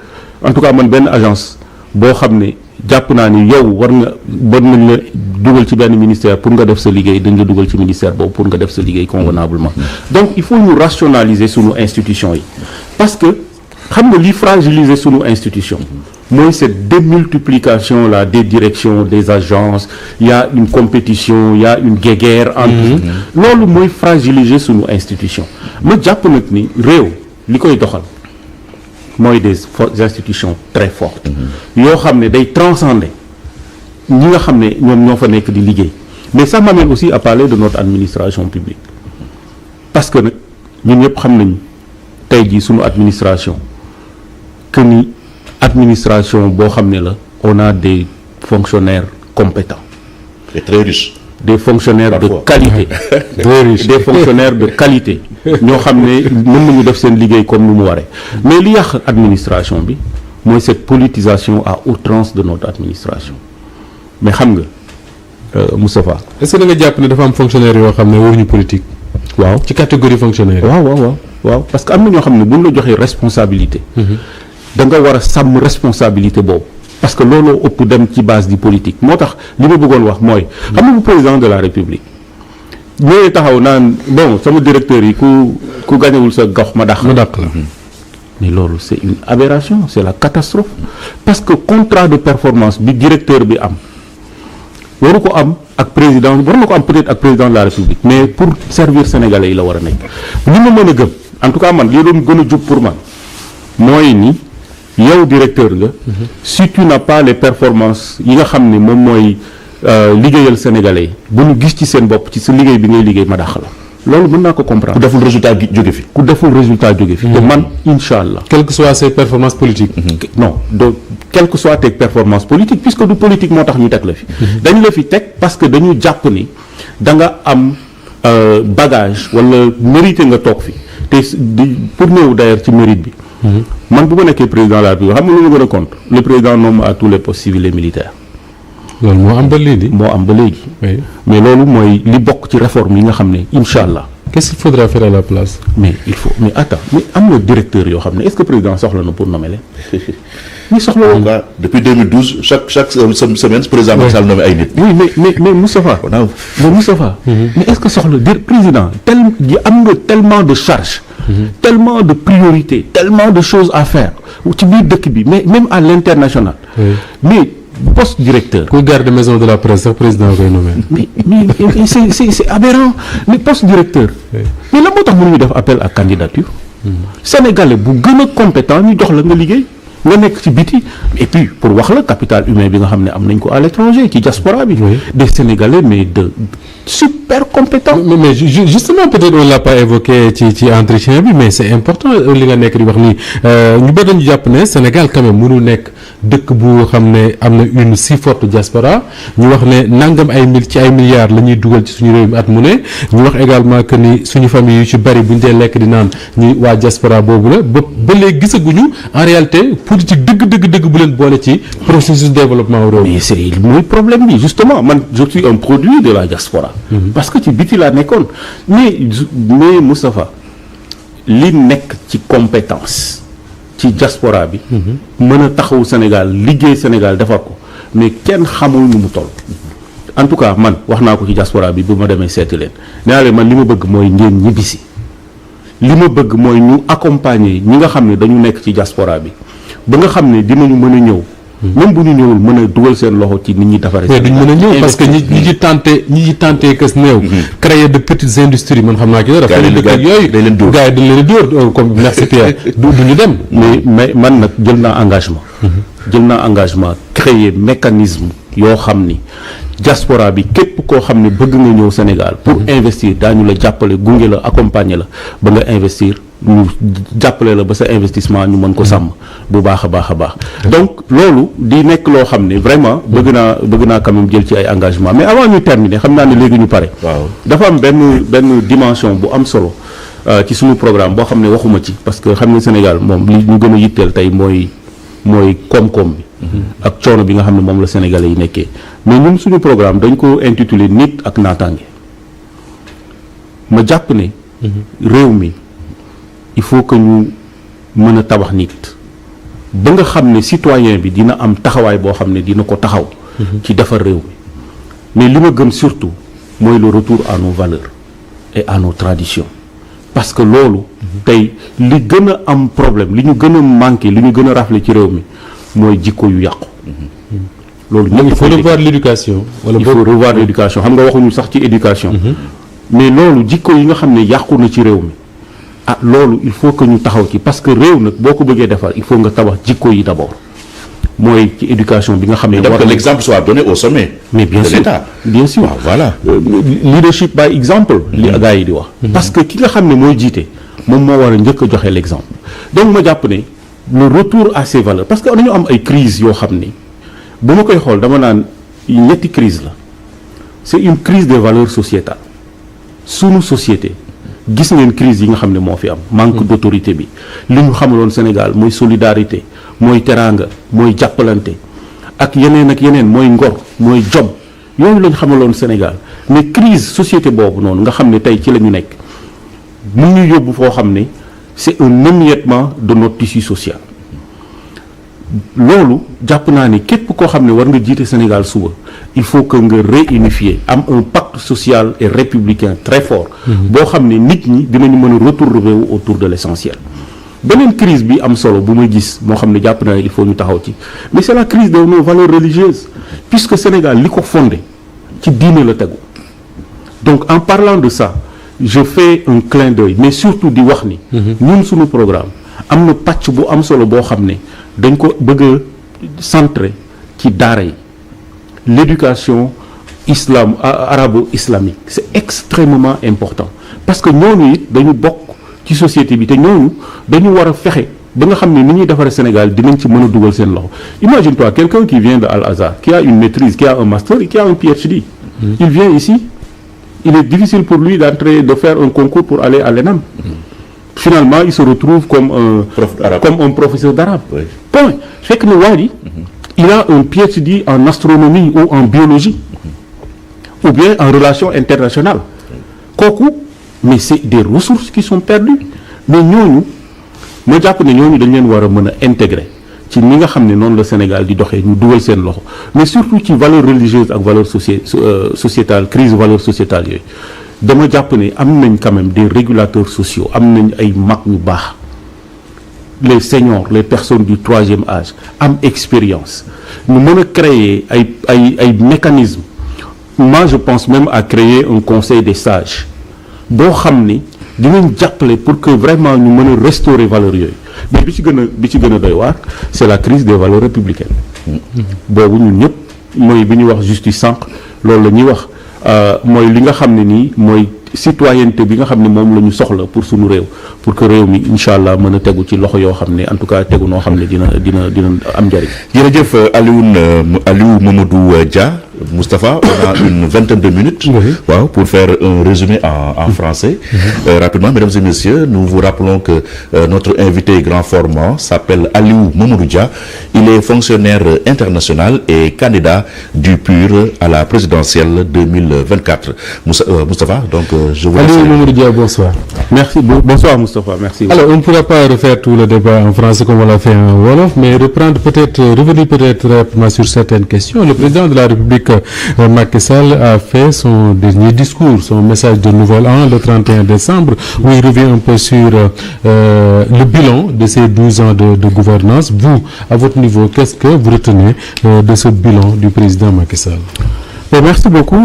en tout cas man benn agence boo xam ne jàpp naa ni yow war nañ la dugal ci benn ministère pour nga def sa liggéey dañ la dugal ci ministère boobu pour nga def sa liggéey convenablement donc il faut ñu rationaliser sunu institution yi parce que xam nga li fragiliser sunu institution mooy cette démultiplication là des directions des agences il y a une compétition il y a une guéguerre entre loolu mooy fragiliser sunu institution ma jàpp nag ni réew li koy doxal mooy des institutions très fortes yoo xam ne day transcender ñi nga xam ne ñoom ñoo fa nekk di liggéey mais ça m'amène aussi à parler de notre administration publique parce que nag ñun ñëpp xam nañ tey jii sunu administration que ni administration boo xam ne la on a des fonctionnaires compétents et très riches des fonctionnaires de qualité des fonctionnaires de qualité ñoo xam ne mën nañu def seen liggéey comme ni mu waree mais li yàq administration bi mooy cette politisation à outrance de notre administration mais xam nga Moustapha est-ce que da nga jàpp ne dafa am fonctionnaire yoo xam ne waruñu politique waaw ci catégorie fonctionnaire waaw parce que am na ñoo xam ne buñ la joxee responsabilité da nga war a sàmm responsabilité boobu parce que looloo ëpp dem ci base di politique moo tax li ma bëggoon wax mooy xam nga bu président de la république ñooy taxaw naan bon sama directeur yi ku gañewul sa gox ma dàq la mais loolu c'est une aberration, c'est la catastrophe parce que contrat de performance bi directeur bi am waru ko am ak président war na ko am peut-être ak président de la République mais pour servir sénégalais yi la war a nekk. li ma mën a gëm en tout cas man li doon gën a jub pour man mooy ni yow directeur nga si tu n'as pas les performances yi nga xam ne moom mooy liggéeyal sénégalais yi bu ñu gis ci seen bopp ci sa liggéey bi ngay liggéey ma dàq la. loolu mën naa ko comprendre. ku deful résultat jóge fi. ku deful résultat jóge fi. te man incha allah. quelles que soient ses performances politiques. non de quelles que soient tes performances politiques puisque du politique moo tax ñu teg la fi. dañu la fi teg parce que dañu jàpp ni da nga am bagage wala mérité nga toog fi te pour ñëw d'ailleurs ci mérite bi. man bu ma nekkee président de la République xam nga lu ma gën a compte le président nomme à tous les postes civils et militaires. loolu moo am ba léegi. moo am ba léegi. mais loolu mooy li bokk ci réforme yi nga xam ne incha allah. qu'est-ce qu'il faudra faire à la place. mais il faut mais attends mais am na directeur yoo xam ne est-ce que président soxla na pour nommer leen. ñu soxla woon. depuis 2012 chaque semaine président Macky Sall nommé ay nit. oui mais Moustapha. mais Moustapha. mais est-ce que soxla président am nga tellement de charges. tellement de priorités tellement de choses à faire ci biir dëkk bi mais même à l'international. mais poste directeur. kuy garde maison de la presse sax président koy nommé. mais c'est aberrant mais poste directeur. mais la moo tax mënuñu def appel à candidature. Sénégalais bu gën a compétent ñu jox la nga liggéey nga nekk ci biti et puis pour wax la capital humain bi nga xam ne am nañ ko à l'étranger ci diaspora bi. des Sénégalais mais de super compétents. mais justement peut-être on l'a pas évoqué ci entretien bi mais c'est important li nga nekk di wax nii ñu bëri dañu jàpp ne Sénégal quand même mënul nekk dëkk bu xam ne am na une si forte diaspora ñu wax ne nangam ay milliards la ñuy dugal ci suñu réew mi at mu ne ñu wax également que ni suñu famille yu ci bari buñ dee lekk di naan ñi waa diaspora boobu la ba léegi gisaguñu en réalité politique dëgg bu leen boole ci processus de développement réew. mais c'est mooy problème bi justement man je suis un produit de la diaspora. parce que ci biti laa nekkoon mais Moustapha li nekk ci compétence ci diaspora bi. mën a taxawu Sénégal liggéey Sénégal defar ko mais kenn xamul nu mu toll. en tout cas man wax naa ko ci diaspora bi bu ma demee seeti leen nee naa leen man li ma bëgg mooy ngeen ñibbisi li ma bëgg mooy ñu accompagner ñi nga xam ne dañu nekk ci diaspora bi ba nga xam ne dinañu mën a ñëw. même bu ñu ñëwul mën a dugal seen loxo ci nit ñi defaree. mais duñ mën a ñëw parce que ñi ci tenté kës néew. créer de petites industries man xam naa ci dara. gars yi dañ leen dóor gars yi dañ leen dóor comme merci Pierre du ñu dem. mais man nag jël naa engagement. créer mécanisme yoo xam ni diaspora bi képp koo xam ne bëgg nga ñëw Sénégal pour investir daañu la jàppale gunge la accompagner la ba nga investir. ñu jàppale la ba sa investissement ñu mën ko sàmm bu baax a baax donc loolu di nekk loo xam ne vraiment bëgg naa quand même jël ci ay engagement mais avant ñu terminer xam naa ne léegi ñu pare. waaw dafa am benn dimension bu am solo ci suñu programme boo xam ne waxuma ci parce que xam ne Sénégal moom li ñu gën a yitteel tey mooy koom-koom bi. ak coono bi nga xam ne moom la Sénégalais yi nekkee mais ñun suñu programme dañ ko intitulé nit ak naataange ma jàpp ne. réew mi. il faut que ñu mën a tabax nit ba nga xam ne citoyen bi dina am taxawaay boo xam ne dina ko taxaw ci defar réew mi mais li ma gëm surtout mooy le retour à nos valeurs et à nos traditions parce que loolu tey li gën a am problème li ñu gën a manqué li ñu gën a raflé ci réew mi mooy jikko yu yàqu loolu ñëpp il faut revoir l'éducation wala il faut revoir l'éducation xam nga waxuñu sax ci éducation mais loolu jikko yi nga xam ne yàqu na ci réew mi loolu il faut que ñu taxaw ci parce que réew nag boo ko bëggee defar il faut nga tabax jikko yi d'abord mooy ci éducation bi nga xam ne. war que l'exemple soit donné au sommet. mais bien sûr bien sûr. voilà leadership by exemple. li gars yi di wax. parce que ki nga xam ne mooy jiite moom moo war a njëkk a joxe l'exemple donc ma jàpp ne le retour à ces valeurs parce que dañu am ay crises yoo xam ni bu ma koy xool dama naan ñetti crise la c'est une crise des valeurs sociétales sunu société. gis ngeen crise yi nga xam ne moo fi am manque d'autorité bi li ñu xamaloon Sénégal mooy solidarité mooy teraanga mooy jàppalante ak yeneen mooy ngor mooy jom yooyu lañ xamaloon Sénégal mais crise société boobu noonu nga xam ne tey ci la ñu nekk mu ñu yóbbu foo xam ne c'est un émiettement de notre tissu social loolu jàpp naa ne képp koo xam ne war nga jiite Sénégal suba il faut que nga réunifier am un pacte social et républicain très fort boo xam ne nit ñi dinañu mën a retrouver wu autour de l'essentiel beneen crise bi am solo bu may gis moo xam ne jàpp na il faut ñu taxaw ci mais c'est la crise de nos valeurs religieuses puisque Sénégal li ko fondé ci diine la tegu donc en parlant de ça je fais un clin d'œil mais surtout di wax ni ñun suñu programme am na pàcc bu am solo boo xam ne dañ ko bëgg a centré ci daara yi l'éducation arabo-islamique c'est extrêmement important parce que ñooñu it dañu bokk ci société bi te ñooñu dañu war a fexe ba nga xam ne ni ñuy defaree Sénégal dinañ ci mën a dugal seen loxo imagine-toi quelqu'un qui vient de Al-Azhar qui a une maîtrise qui a un master et qui a un PhD il vient ici il est difficile pour lui de faire un concours pour aller à l'ENAM finalement il se retrouve comme un professeur d'arabe point fekk na waa ji il a un PhD en astronomie ou en biologie ou bien en relations internationales kooku mais c'est des ressources qui sont perdues mais ñooñu ma jàpp ne ñooñu dañ leen war a mën a intégrer ci ni nga xam ne noonu la Sénégal di doxee ñu dugal seen loxo mais surtout ci valeurs religieuses ak valeurs sociétales crise valeurs sociétales yooyu dama jàpp ne am nañ quand même des régulateurs sociaux am nañ ay mag ñu baax les seniors les personnes du troisième âge am expérience ñu mën a créer ay mécanismes moi je pense même à créer un conseil des sages boo xam ni dinañ jàppale pour que vraiment ñu mën a restaurer valeurs yooyu mais bi ci gën a doy waar c'est la crise des valeurs républicaines boobu ñun ñëpp mooy bi ñuy wax justice sànq loolu la ñuy wax mooy li nga xam ne nii mooy citoyenneté bi nga xam ne moom la ñu soxla pour suñu réew pour que réew mi incha allah mën a tegu ci loxo yoo xam ne en tout cas tegu noo xam ne dina am njëriñ. jërëjëf Aliou Mamadou Dia Moustapha on a une vingtaine de minutes waaw pour faire un résumé en français rapidement mesdames et messieurs nous vous rappelons que notre invité grand formant s'appelle Aliou Mamadou Dia il est fonctionnaire international et candidat du PUR à la présidentielle 2024 Moustapha donc je vous Aliou Mamadou Dia bonsoir. Merci bonsoir Moustapha merci. Alors on ne pourra pas refaire tout le débat en français comme on l'a fait en wolof mais revenir peut-être rapidement sur certaines questions. Le président de la République Macky Sall a fait son dernier discours, son message de nouvel an le 31 décembre où il revient un peu sur le bilan de ces 12 ans de gouvernance. Vous, à votre niveau, qu'est-ce que vous retenez de ce bilan du président Macky Sall? Merci beaucoup.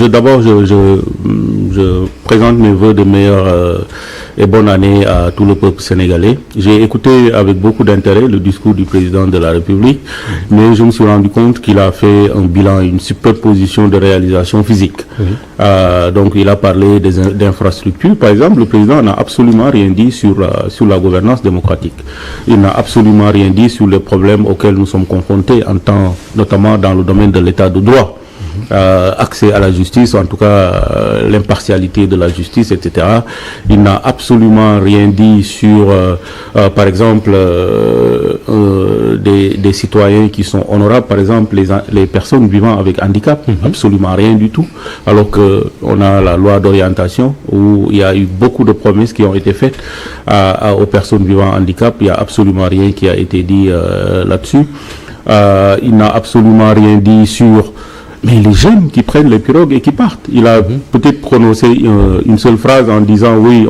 D'abord, je présente mes vœux de meilleure et bonne année à tout le peuple sénégalais. J'ai écouté avec beaucoup d'intérêt le discours du président de la République, mais je me suis rendu compte qu'il a fait un bilan, une superposition de réalisations physiques. Donc, il a parlé d'infrastructures. Par exemple, le président n'a absolument rien dit sur la gouvernance démocratique. Il n'a absolument rien dit sur les problèmes auxquels nous sommes confrontés notamment dans le domaine de l'état de droit. Accès à la justice, en tout cas l'impartialité de la justice, etc. Il n'a absolument rien dit sur, par exemple, des citoyens qui sont honorables, par exemple les personnes vivant avec handicap, absolument rien du tout, alors qu'on a la loi d'orientation où il y a eu beaucoup de promesses qui ont été faites aux personnes vivant handicap, il n'y a absolument rien qui a été dit là-dessus. Il n'a absolument rien dit sur mais les jeunes qui prennent les pirogues et qui partent. Il a peut-être prononcé une seule phrase en disant oui,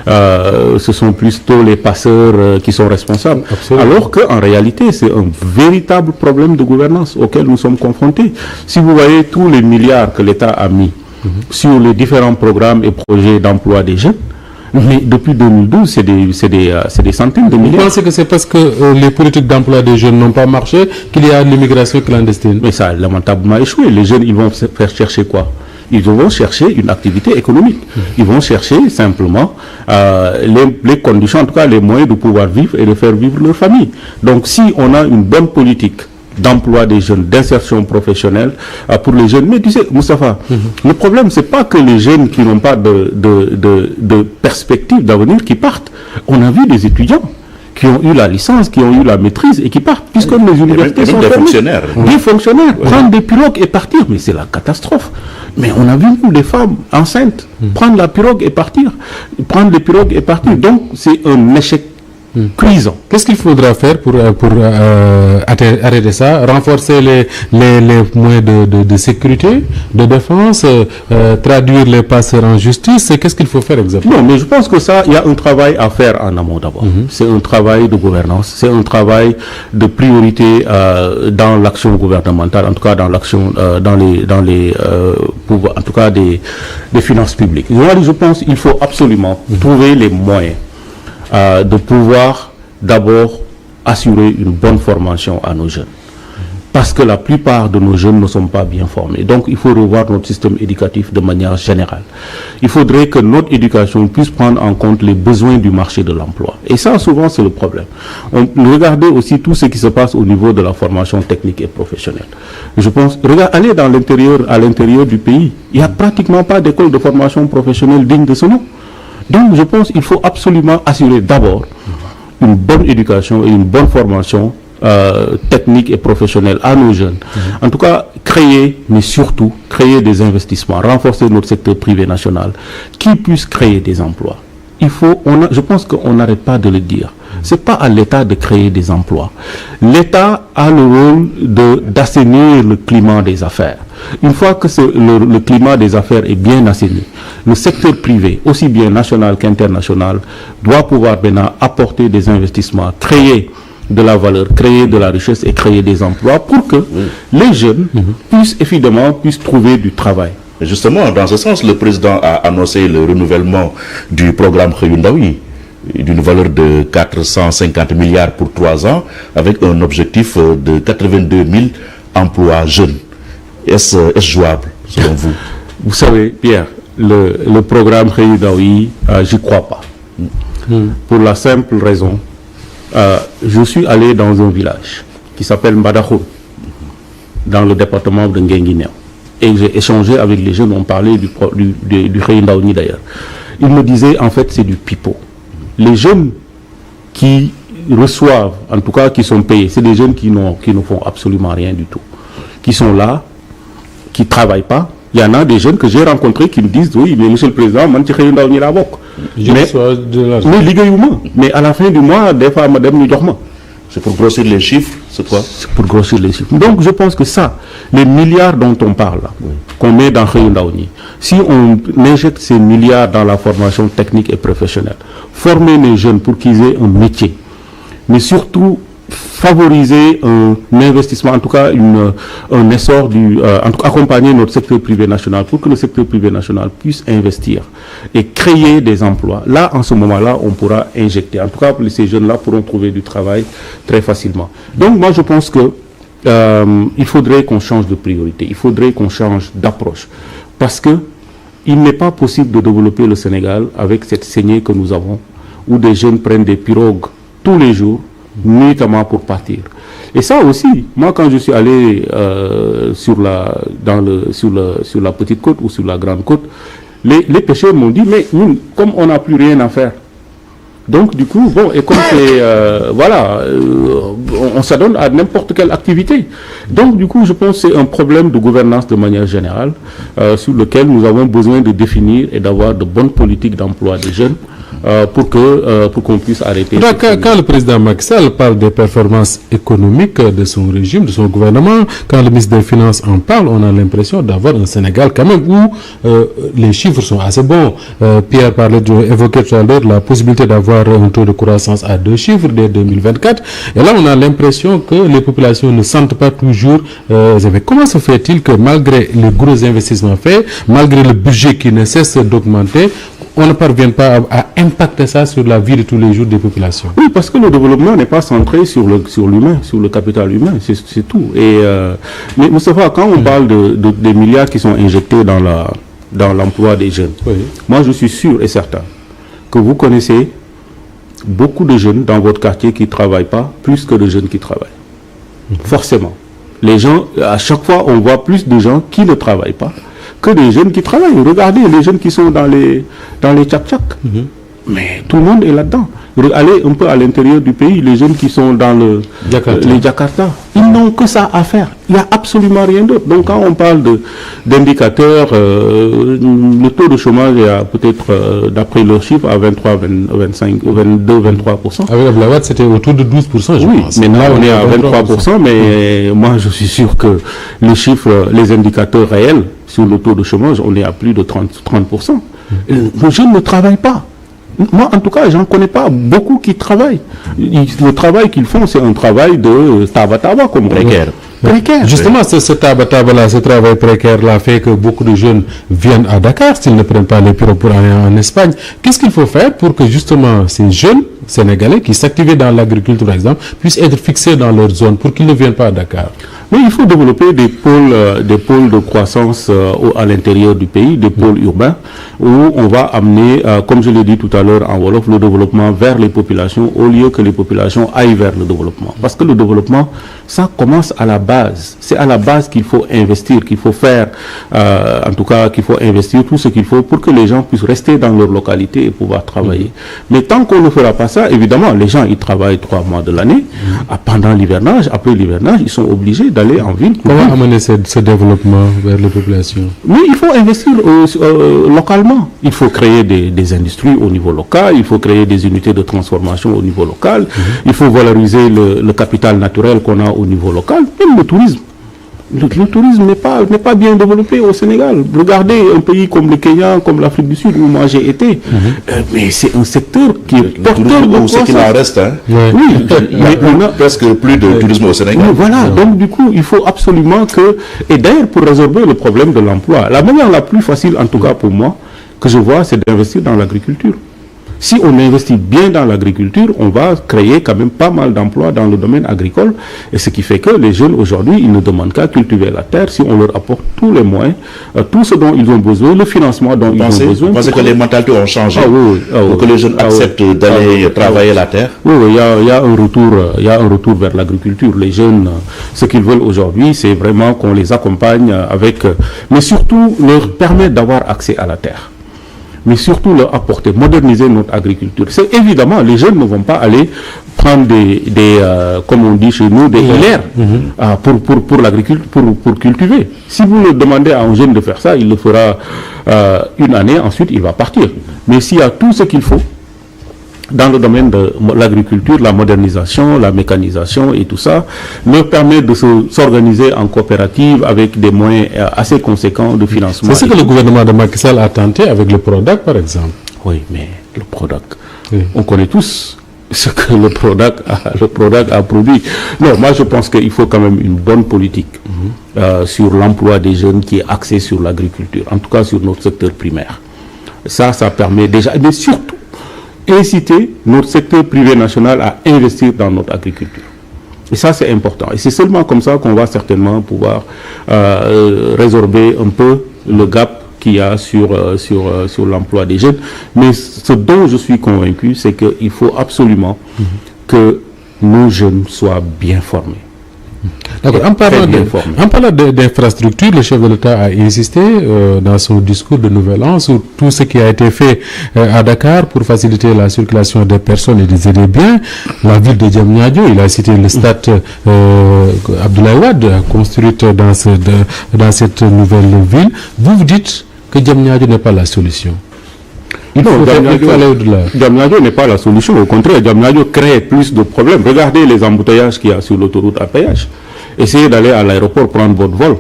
ce sont plutôt les passeurs qui sont responsables. Absolument. Alors qu'en réalité, c'est un véritable problème de gouvernance auquel nous sommes confrontés. Si vous voyez tous les milliards que l'État a mis sur les différents programmes et projets d'emploi des jeunes, mais depuis 2012, c'est des centaines de milliards. Vous pensez que c'est parce que les politiques d'emploi des jeunes n'ont pas marché qu'il y a l'immigration clandestine? Mais ça a lamentablement échoué. Les jeunes, ils vont faire chercher quoi? Ils vont chercher une activité économique. Ils vont chercher simplement les conditions, en tout cas les moyens de pouvoir vivre et de faire vivre leur famille. Donc si on a une bonne politique d'emploi des jeunes, d'insertion professionnelle pour les jeunes. Mais tu sais, Moustapha, le problème, c'est pas que les jeunes qui n'ont pas de perspective d'avenir qui partent. On a vu des étudiants qui ont eu la licence, qui ont eu la maîtrise et qui partent, puisque les universités sont fermées. Des fonctionnaires prendre des pirogues et partir, mais c'est la catastrophe. Mais on a vu des femmes enceintes prendre la pirogue et partir, prendre les pirogues et partir. Donc c'est un échec cuisant. Qu'est-ce qu'il faudra faire pour arrêter ça, renforcer les moyens de sécurité, de défense, traduire les passeurs en justice? Qu'est-ce qu'il faut faire exactement? Non, mais je pense que ça, il y a un travail à faire en amont d'abord. C'est un travail de gouvernance, c'est un travail de priorité dans l'action gouvernementale, en tout cas dans l'action, dans les pouvoirs, en tout cas des finances publiques. Je pense qu'il faut absolument trouver les moyens de pouvoir d'abord assurer une bonne formation à nos jeunes. Parce que la plupart de nos jeunes ne sont pas bien formés. Donc il faut revoir notre système éducatif de manière générale. Il faudrait que notre éducation puisse prendre en compte les besoins du marché de l'emploi. Et ça, souvent, c'est le problème. Regardez aussi tout ce qui se passe au niveau de la formation technique et professionnelle. Je pense, allez à l'intérieur du pays, il n'y a pratiquement pas d'école de formation professionnelle digne de ce nom. Donc je pense qu'il faut absolument assurer d'abord une bonne éducation et une bonne formation technique et professionnelle à nos jeunes. En tout cas, mais surtout créer des investissements, renforcer notre secteur privé national qui puisse créer des emplois. Je pense qu'on n'arrête pas de le dire. C'est pas à l'État de créer des emplois. L'État a le rôle d'assainir le climat des affaires. Une fois que le climat des affaires est bien assaini, le secteur privé, aussi bien national qu'international, doit pouvoir maintenant apporter des investissements, créer de la valeur, créer de la richesse et créer des emplois pour que les jeunes puissent trouver du travail. Justement, dans ce sens, le président a annoncé le renouvellement du programme Xëyu Ndaw yi d'une valeur de 450 milliards pour 3 ans, avec un objectif de 82 000 emplois jeunes. Est-ce jouable, selon vous? Vous savez, Pierre, le programme Xëyu Ndaw yi, j'y crois pas. Pour la simple raison, je suis allé dans un village qui s'appelle Mbadakhoune, dans le département de Guinguinéo. Et j'ai échangé avec les jeunes, on parlait du Xëyu Ndaw yi d'ailleurs. Ils me disaient, en fait, c'est du pipeau. Les jeunes qui reçoivent, en tout cas qui sont payés, c'est des jeunes qui ne font absolument rien du tout. Qui sont là, qui ne travaillent pas. Il y en a des jeunes que j'ai rencontrés qui me disent, oui, mais monsieur le président, moi, je suis Xëyu Ndaw yi la bokk. Mais à la fin du mois, des fois, madame, nous dormons. C'est pour grossir les chiffres, c'est quoi? C'est pour grossir les chiffres. Donc je pense que ça, les milliards dont on parle, qu'on met dans Xëyu Ndaw yi, si on injecte ces milliards dans la formation technique et professionnelle, former les jeunes pour qu'ils aient un métier, mais surtout favoriser un investissement, en tout cas un essor en tout cas accompagner notre secteur privé national pour que le secteur privé national puisse investir et créer des emplois. Là, en ce moment-là, on pourra injecter. En tout cas, ces jeunes-là pourront trouver du travail très facilement. Donc, moi, je pense que il faudrait qu'on change de priorité. Il faudrait qu'on change d'approche. Parce que il n'est pas possible de développer le Sénégal avec cette saignée que nous avons, où des jeunes prennent des pirogues tous les jours, nuitamment pour partir. Et ça aussi, moi quand je suis allé sur la petite côte ou sur la grande côte, les pêcheurs m'ont dit, mais nous, comme on n'a plus rien à faire, donc du coup, bon, et comme c'est, on s'adonne à n'importe quelle activité. Donc du coup, je pense que c'est un problème de gouvernance de manière générale, sur lequel nous avons besoin de définir et d'avoir de bonnes politiques d'emploi des jeunes, pour qu'on puisse arrêter. Quand le président Macky Sall parle des performances économiques de son régime, de son gouvernement, quand le ministre des Finances en parle, on a l'impression d'avoir un Sénégal quand même où les chiffres sont assez bons. Pierre évoquait tout à l'heure la possibilité d'avoir un taux de croissance à 2 chiffres dès 2024. Et là, on a l'impression que les populations ne sentent pas toujours. Comment se fait-il que malgré les gros investissements faits, malgré le budget qui ne cesse d'augmenter, on ne parvient pas à impacter ça sur la vie de tous les jours des populations? Oui, parce que le développement n'est pas centré sur l'humain, sur le capital humain, c'est tout. Mais Moustapha, quand on parle des milliards qui sont injectés dans l'emploi des jeunes, moi je suis sûr et certain que vous connaissez beaucoup de jeunes dans votre quartier qui ne travaillent pas, plus que de jeunes qui travaillent. Forcément. Les gens, à chaque fois, on voit plus de gens qui ne travaillent pas que des jeunes qui travaillent. Regardez les jeunes qui sont dans les tchak-tchak. Mais tout le monde est là-dedans. Allez un peu à l'intérieur du pays, les jeunes qui sont dans les Jakarta, ils n'ont que ça à faire. Il n'y a absolument rien d'autre. Donc quand on parle d'indicateurs, le taux de chômage est peut-être, d'après leurs chiffres, à 23, 25, 22, 23%. Avec Ablaouad, c'était autour de 12%, je pense. Maintenant on est à 23%, mais moi je suis sûr que les chiffres, les indicateurs réels sur le taux de chômage, on est à plus de 30%. Les jeunes ne travaillent pas. Moi, en tout cas, j'en connais pas beaucoup qui travaillent. Le travail qu'ils font, c'est un travail de taba-taba, comme précaire. Justement, ce taba-taba-là, ce travail précaire-là fait que beaucoup de jeunes viennent à Dakar s'ils ne prennent pas les pirogues pour aller en Espagne. Qu'est-ce qu'il faut faire pour que justement ces jeunes Sénégalais qui s'activent dans l'agriculture, par exemple, puissent être fixés dans leur zone pour qu'ils ne viennent pas à Dakar? Mais il faut développer des pôles de croissance à l'intérieur du pays, des pôles urbains, où on va amener, comme je l'ai dit tout à l'heure en Wolof, le développement vers les populations, au lieu que les populations aillent vers le développement. Parce que le développement, ça commence à la base. C'est à la base qu'il faut investir, qu'il faut faire, en tout cas, qu'il faut investir tout ce qu'il faut pour que les gens puissent rester dans leur localité et pouvoir travailler. Mais tant qu'on ne fera pas ça, évidemment, les gens, ils travaillent 3 mois de l'année. Pendant l'hivernage, après l'hivernage, ils sont obligés d'aller en ville. Comment amener ce développement vers les populations? Oui, il faut investir localement. Il faut créer des industries au niveau local, il faut créer des unités de transformation au niveau local, il faut valoriser le capital naturel qu'on a au niveau local, même le tourisme. Le tourisme n'est pas bien développé au Sénégal. Regardez un pays comme le Kenya, comme l'Afrique du Sud, où moi j'ai été. Mais c'est un secteur qui est porteur de c'est qu'il en reste, hein. Oui, mais on a presque plus de tourisme au Sénégal. Oui, voilà, donc du coup, il faut absolument que... Et d'ailleurs, pour résorber le problème de l'emploi, la manière la plus facile, en tout cas pour moi, que je vois, c'est d'investir dans l'agriculture. Si on investit bien dans l'agriculture, on va créer quand même pas mal d'emplois dans le domaine agricole. Et ce qui fait que les jeunes aujourd'hui, ils ne demandent qu'à cultiver la terre si on leur apporte tous les moyens, tout ce dont ils ont besoin, le financement dont ils ont besoin. Vous pensez que les mentalités ont changé pour que les jeunes acceptent d'aller travailler la terre? Oui, il y a un retour vers l'agriculture. Les jeunes, ce qu'ils veulent aujourd'hui, c'est vraiment qu'on les accompagne avec, mais surtout leur permettre d'avoir accès à la terre. Mais surtout leur apporter, moderniser notre agriculture. C'est évidemment, les jeunes ne vont pas aller prendre comme on dit chez nous, des LR pour l'agriculture, pour cultiver. Si vous le demandez à un jeune de faire ça, il le fera une année, ensuite il va partir. Mais s'il y a tout ce qu'il faut dans le domaine de l'agriculture, la modernisation, la mécanisation et tout ça, leur permet de s'organiser en coopérative avec des moyens assez conséquents de financement. C'est ce que le gouvernement de Macky Sall a tenté avec le PRODAC, par exemple. Oui, mais le PRODAC, on connaît tous ce que le PRODAC a produit. Non, moi je pense qu'il faut quand même une bonne politique sur l'emploi des jeunes qui est axée sur l'agriculture, en tout cas sur notre secteur primaire. Ça permet déjà, mais surtout, inciter notre secteur privé national à investir dans notre agriculture. Et ça, c'est important. Et c'est seulement comme ça qu'on va certainement pouvoir résorber un peu le gap qu'il y a sur l'emploi des jeunes. Mais ce dont je suis convaincu, c'est qu'il faut absolument que nos jeunes soient bien formés. D'accord. En parlant d'infrastructure, le chef de l'État a insisté dans son discours de Nouvel An sur tout ce qui a été fait à Dakar pour faciliter la circulation des personnes et des biens. La ville de Diamniadio, il a cité le stade Abdoulaye Wade construite dans cette nouvelle ville. Vous dites que Diamniadio n'est pas la solution. Diamniadio n'est pas la solution. Au contraire, Diamniadio crée plus de problèmes. Regardez les embouteillages qu'il y a sur l'autoroute à péage. Essayez d'aller à l'aéroport prendre votre vol.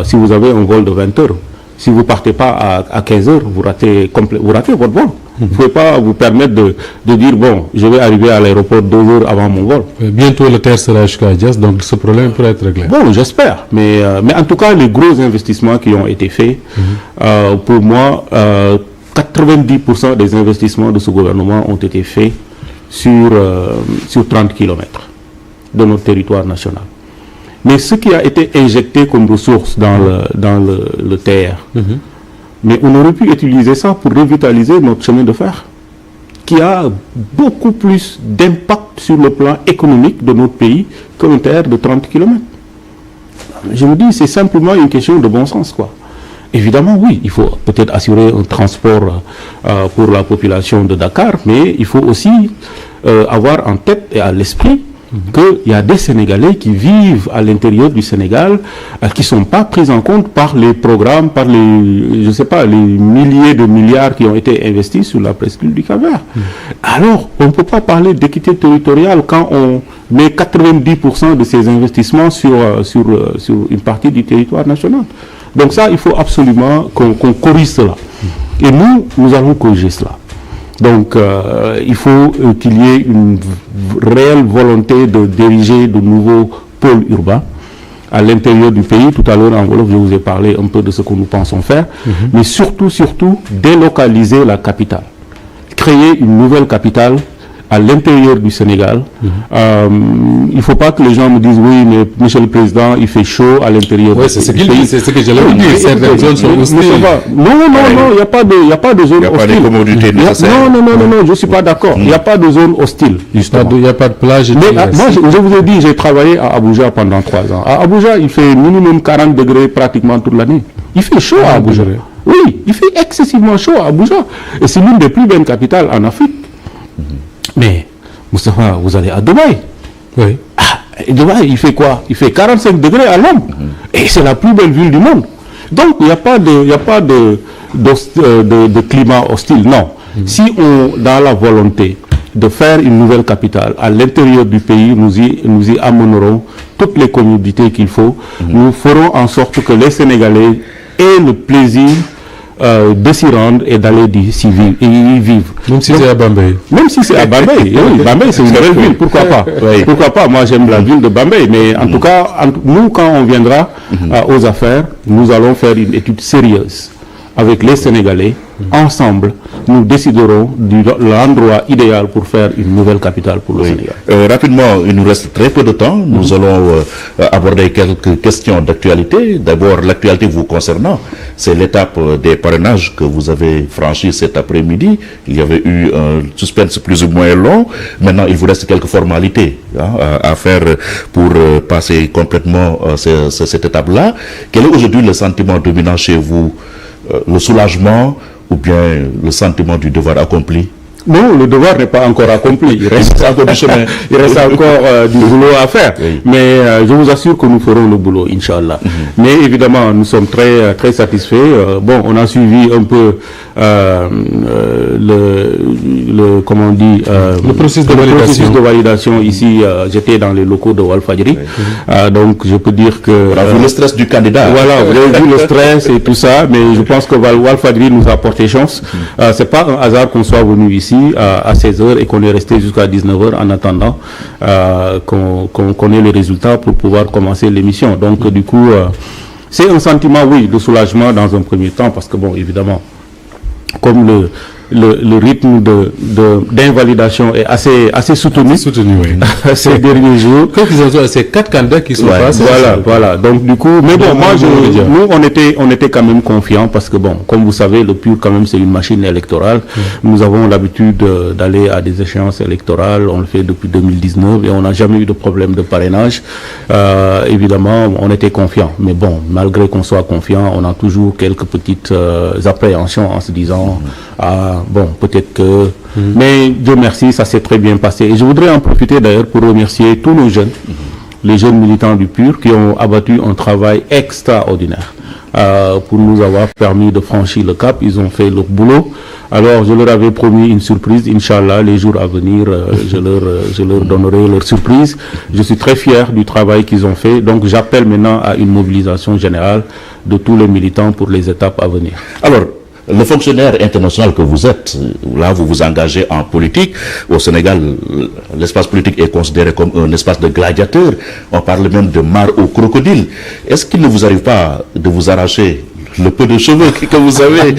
Si vous avez un vol de 20 heures, si vous ne partez pas à 15 heures, vous ratez votre vol. Vous ne pouvez pas vous permettre de dire, bon, je vais arriver à l'aéroport 2 heures avant mon vol. Bientôt, le terre sera jusqu'à Dias, donc ce problème pourrait être réglé. Bon, j'espère. Mais en tout cas, les gros investissements qui ont été faits, pour moi, 90% des investissements de ce gouvernement ont été faits sur 30 km de notre territoire national. Mais ce qui a été injecté comme ressources dans le TR, mais on aurait pu utiliser ça pour revitaliser notre chemin de fer, qui a beaucoup plus d'impact sur le plan économique de notre pays qu'un TR de 30 km. Je me dis, c'est simplement une question de bon sens, quoi. Évidemment, oui, il faut peut-être assurer un transport pour la population de Dakar, mais il faut aussi avoir en tête et à l'esprit qu'il y a des Sénégalais qui vivent à l'intérieur du Sénégal qui ne sont pas pris en compte par les programmes, par les, je sais pas, les milliers de milliards qui ont été investis sur la presqu'île du Cap-Vert. Alors, on ne peut pas parler d'équité territoriale quand on met 90% de ces investissements sur une partie du territoire national. Donc ça, il faut absolument qu'on corrige cela. Et nous allons corriger cela. Donc, il faut qu'il y ait une réelle volonté de diriger de nouveaux pôles urbains à l'intérieur du pays. Tout à l'heure, en Wolof, je vous ai parlé un peu de ce que nous pensons faire. Mais surtout, délocaliser la capitale. Créer une nouvelle capitale à l'intérieur du Sénégal. Il ne faut pas que les gens me disent oui, mais Monsieur le Président, il fait chaud à l'intérieur du pays. C'est ce qu'il dit, c'est ce que j'allais dire. Certaines zones sont hostiles. Non, il n'y a pas de zone hostile. Il n'y a pas de commodité nécessaire. Non, je ne suis pas d'accord. Il n'y a pas de zone hostile, justement. Il n'y a pas de plage. Mais moi, je vous ai dit, j'ai travaillé à Abuja pendant 3 ans. À Abuja, il fait minimum 40 degrés pratiquement toute l'année. Il fait chaud à Abuja. Oui, il fait excessivement chaud à Abuja. Et c'est l'une des plus belles capitales en Afrique. Mais, Moustapha, vous allez à Dubaï. Oui. Dubaï, il fait quoi? Il fait 45 degrés à l'ombre. Et c'est la plus belle ville du monde. Donc, il n'y a pas de climat hostile. Non. Si dans la volonté de faire une nouvelle capitale à l'intérieur du pays, nous y amènerons toutes les commodités qu'il faut. Nous ferons en sorte que les Sénégalais aient le plaisir de s'y rendre et d'aller y vivre. Même si c'est à Bambey. Même si c'est à Bambey. Oui, Bambey, c'est une belle ville. Pourquoi pas? Pourquoi pas? Moi, j'aime la ville de Bambey. Mais en tout cas, nous, quand on viendra aux affaires, nous allons faire une étude sérieuse avec les Sénégalais. Ensemble, nous déciderons de l'endroit idéal pour faire une nouvelle capitale pour le Sénégal. Rapidement, il nous reste très peu de temps. Nous allons aborder quelques questions d'actualité. D'abord, l'actualité vous concernant, c'est l'étape des parrainages que vous avez franchi cet après-midi. Il y avait eu un suspense plus ou moins long. Maintenant, il vous reste quelques formalités à faire pour passer complètement cette étape-là. Quel est aujourd'hui le sentiment dominant chez vous? Le soulagement ou bien le sentiment du devoir accompli? Non, le devoir n'est pas encore accompli. Il reste encore du chemin. Il reste encore du boulot à faire. Oui. Mais je vous assure que nous ferons le boulot, Inch'Allah. Mais évidemment, nous sommes très, très satisfaits. Bon, on a suivi un peu comment on dit, le processus de validation ici. J'étais dans les locaux de Walfadjri. Donc, je peux dire que... On a vu le stress du candidat. Voilà, vous avez vu le stress et tout ça. Mais je pense que Walfadjri nous a porté chance. C'est pas un hasard qu'on soit venu ici à 16h et qu'on est resté jusqu'à 19h en attendant qu'on ait les résultats pour pouvoir commencer l'émission. Donc, du coup, c'est un sentiment, oui, de soulagement dans un premier temps parce que, bon, évidemment, comme le rythme d'invalidation est assez soutenu, oui. Ces derniers jours. C'est 4 candidats qui sont passés. Voilà. Donc du coup, mais bon, nous on était quand même confiants parce que bon, comme vous savez, le PUR quand même c'est une machine électorale. Nous avons l'habitude d'aller à des échéances électorales. On le fait depuis 2019 et on n'a jamais eu de problème de parrainage. Évidemment, on était confiants. Mais bon, malgré qu'on soit confiant, on a toujours quelques petites appréhensions en se disant bon, peut-être que... Mais Dieu merci, ça s'est très bien passé. Et je voudrais en profiter d'ailleurs pour remercier tous nos jeunes, les jeunes militants du PUR qui ont abattu un travail extraordinaire pour nous avoir permis de franchir le cap. Ils ont fait leur boulot. Alors, je leur avais promis une surprise. Inch'Allah, les jours à venir, je leur donnerai leur surprise. Je suis très fier du travail qu'ils ont fait. Donc, j'appelle maintenant à une mobilisation générale de tous les militants pour les étapes à venir. Alors, le fonctionnaire international que vous êtes, là vous vous engagez en politique. Au Sénégal, l'espace politique est considéré comme un espace de gladiateurs. On parle même de mare au crocodile. Est-ce qu'il ne vous arrive pas de vous arracher le peu de cheveux que vous avez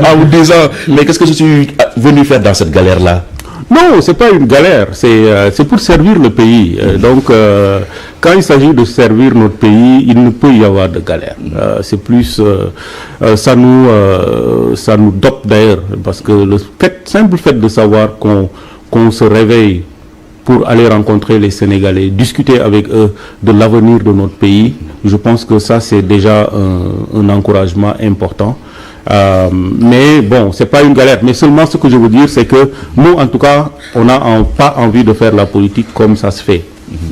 en vous disant mais qu'est-ce que je suis venu faire dans cette galère-là? Non, c'est pas une galère, c'est pour servir le pays. Donc, quand il s'agit de servir notre pays, il ne peut y avoir de galère. C'est plus, ça nous dope d'ailleurs, parce que le simple fait de savoir qu'on se réveille pour aller rencontrer les Sénégalais, discuter avec eux de l'avenir de notre pays. Je pense que ça, c'est déjà un encouragement important. Mais bon, c'est pas une galère. Mais seulement ce que je veux dire, c'est que nous, en tout cas, on n'a pas envie de faire la politique comme ça se fait,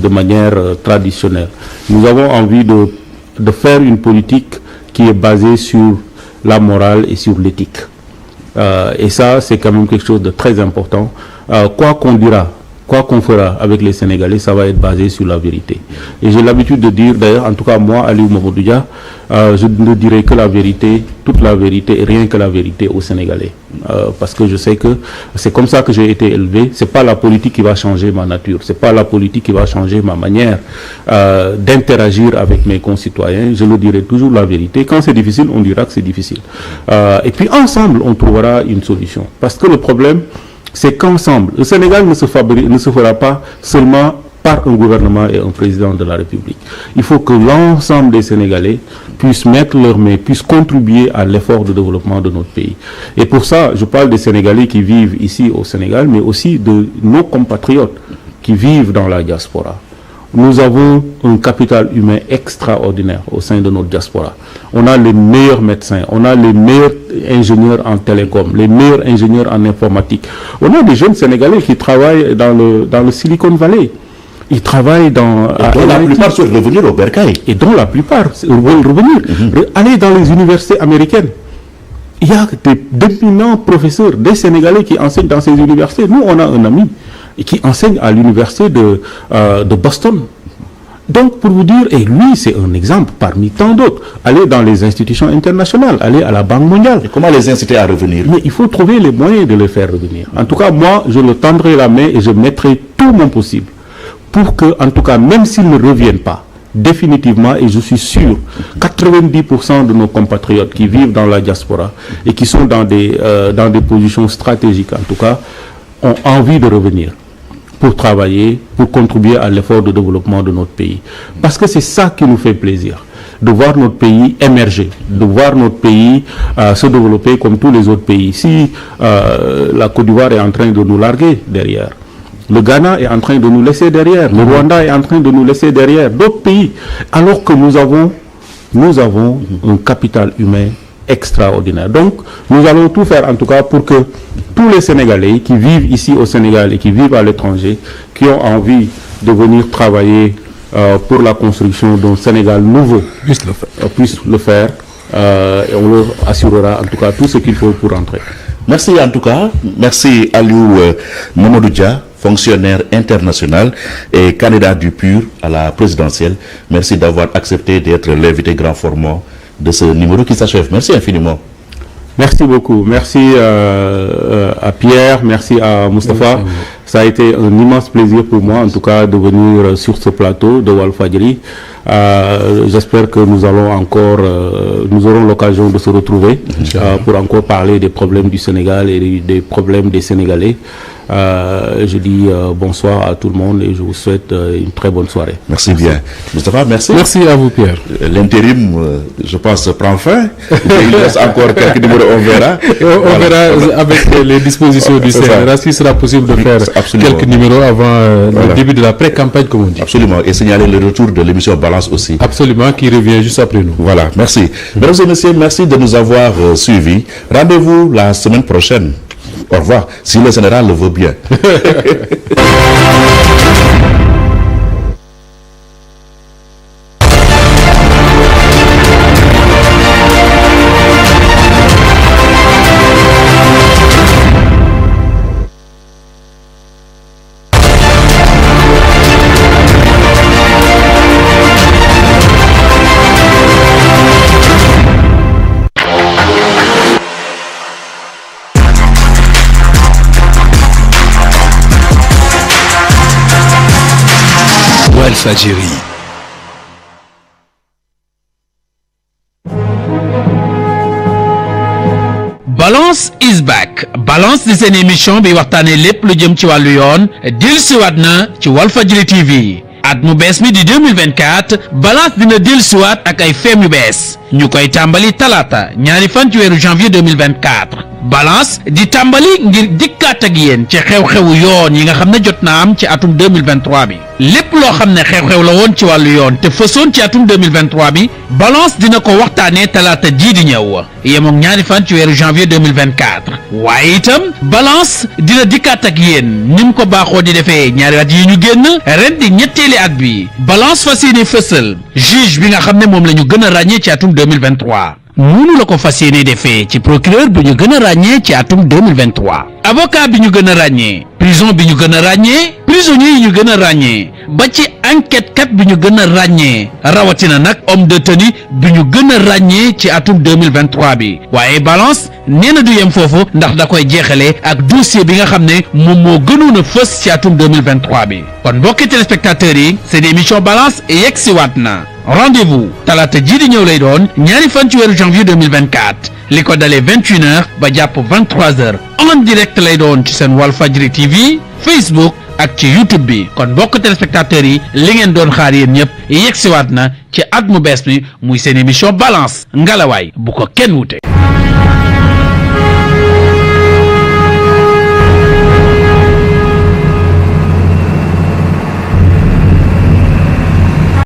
de manière traditionnelle. Nous avons envie de faire une politique qui est basée sur la morale et sur l'éthique. Et ça, c'est quand même quelque chose de très important. Quoi qu'on dira, quoi qu'on fera avec les Sénégalais, ça va être basé sur la vérité. Et j'ai l'habitude de dire, d'ailleurs, en tout cas moi, Aliou Mamadou Dia, je ne dirai que la vérité, toute la vérité et rien que la vérité aux Sénégalais. Parce que je sais que c'est comme ça que j'ai été élevé. C'est pas la politique qui va changer ma nature. C'est pas la politique qui va changer ma manière d'interagir avec mes concitoyens. Je le dirai toujours la vérité. Quand c'est difficile, on dira que c'est difficile. Et puis ensemble, on trouvera une solution. Parce que le problème, c'est qu'ensemble, le Sénégal ne se fera pas seulement par un gouvernement et un président de la République. Il faut que l'ensemble des Sénégalais puissent mettre leurs mains, puissent contribuer à l'effort de développement de notre pays. Et pour ça, je parle des Sénégalais qui vivent ici au Sénégal, mais aussi de nos compatriotes qui vivent dans la diaspora. Nous avons un capital humain extraordinaire au sein de notre diaspora. On a les meilleurs médecins, on a les meilleurs ingénieurs en télécom, les meilleurs ingénieurs en informatique. On a des jeunes Sénégalais qui travaillent dans le Silicon Valley. Ils travaillent dans... Et la plupart souhaitent revenir au Bercail. Et dont la plupart veulent revenir. Aller dans les universités américaines. Il y a des d'éminents professeurs, des Sénégalais qui enseignent dans ces universités. Nous, on a un ami qui enseigne à l'université de Boston. Donc, pour vous dire, et lui, c'est un exemple parmi tant d'autres. Aller dans les institutions internationales, aller à la Banque mondiale. Et comment les inciter à revenir? Mais il faut trouver les moyens de les faire revenir. En tout cas, moi, je le tendrai la main et je mettrai tout mon possible pour que, en tout cas, même s'ils ne reviennent pas, définitivement, et je suis sûr, 90% de nos compatriotes qui vivent dans la diaspora et qui sont dans des positions stratégiques, en tout cas, ont envie de revenir pour travailler, pour contribuer à l'effort de développement de notre pays. Parce que c'est ça qui nous fait plaisir, de voir notre pays émerger, de voir notre pays se développer comme tous les autres pays. Si la Côte d'Ivoire est en train de nous larguer derrière, le Ghana est en train de nous laisser derrière, le Rwanda est en train de nous laisser derrière, d'autres pays, alors que nous avons un capital humain extraordinaire. Donc, nous allons tout faire en tout cas pour que tous les Sénégalais qui vivent ici au Sénégal et qui vivent à l'étranger, qui ont envie de venir travailler pour la construction d'un Sénégal nouveau, puissent le faire. Et on leur assurera en tout cas tout ce qu'il faut pour entrer. Merci en tout cas. Merci Aliou Mamadou Dia, fonctionnaire international et candidat du PUR à la présidentielle. Merci d'avoir accepté d'être l'invité grand format de ce numéro qui s'achève. Merci infiniment. Merci beaucoup. Merci à Pierre, merci à Moustapha. Ça a été un immense plaisir pour moi, en tout cas, de venir sur ce plateau de Walfadjri. J'espère que nous aurons l'occasion de se retrouver pour encore parler des problèmes du Sénégal et des problèmes des Sénégalais. Je dis bonsoir à tout le monde et je vous souhaite une très bonne soirée. Merci bien. Moustapha, merci. Merci à vous, Pierre. L'intérim, je pense, prend fin. Il reste encore quelques numéros, on verra. On verra avec les dispositions du CNRA s'il sera possible de faire quelques numéros avant le début de la pré-campagne, comme on dit. Absolument. Et signaler le retour de l'émission Balance aussi. Absolument, qui revient juste après nous. Voilà, merci. Mesdames et messieurs, merci de nous avoir suivis. Rendez-vous la semaine prochaine. Au revoir, si le général le veut bien. Walfadjri. Balance is back. Balance di seen émission bi waxtaanee lépp lu jëm ci wàllu yoon dellusiwaat na ci Walfadjri TV. at mu bees mi di 2024 Balance dina dellusiwaat ak ay feem yu bees ñu koy tàmbali talaata ñaari fan ci weeru janvier 2024 balance di tàmbali ngir dikkaat ak yéen ci xew-xewu yoon yi nga xam ne jot na am ci atum 2023 bi lépp loo xam ne xew-xew la woon ci wàllu yoon te fësoon ci atum 2023 bi balance dina ko waxtaanee talaata jii di ñëw yemook ñaari fan ci weeru janvier 2024 waaye itam balance dina dikkaat ak yéen ni mu ko baaxoo di defee ñaari at yi ñu génn ren di ñetteeli at bi balance fas yéene fësal juge bi nga xam ne moom la ñu gën a ràññee ci atum 2023 noonu la ko fas yéene defee ci procureur bi ñu gën a ràññee ci atum 2023 avocat bi ñu gën a ràññee prison bi ñu gën a ràññee prisonniers yi ñu gën a ràññee ba ci enquête kat bi ñu gën a ràññee rawatina nag homme de tenue bi ñu gën a ràññee ci atum 2023 bi waaye balance nee na du yem foofu ndax da koy jeexale ak dossier bi nga xam ne moom moo gënoon a fës ci atum 2023 bi kon mbokki téléspectateurs yi seen émission balance yegg si waat na rendez-vous talaata ji di ñëw lay doon ñaari fan ci weeru janvier 2024 li ko dalee 21h ba jàpp 23h en direct lay doon ci seen Walfadjri TV Facebook ak ci YouTube bi kon mbokk téléspectateurs yi li ngeen doon xaar yéen ñëpp yegg si waat na ci at mu bees mi muy seen émission balance ngalawaay bu ko kenn wute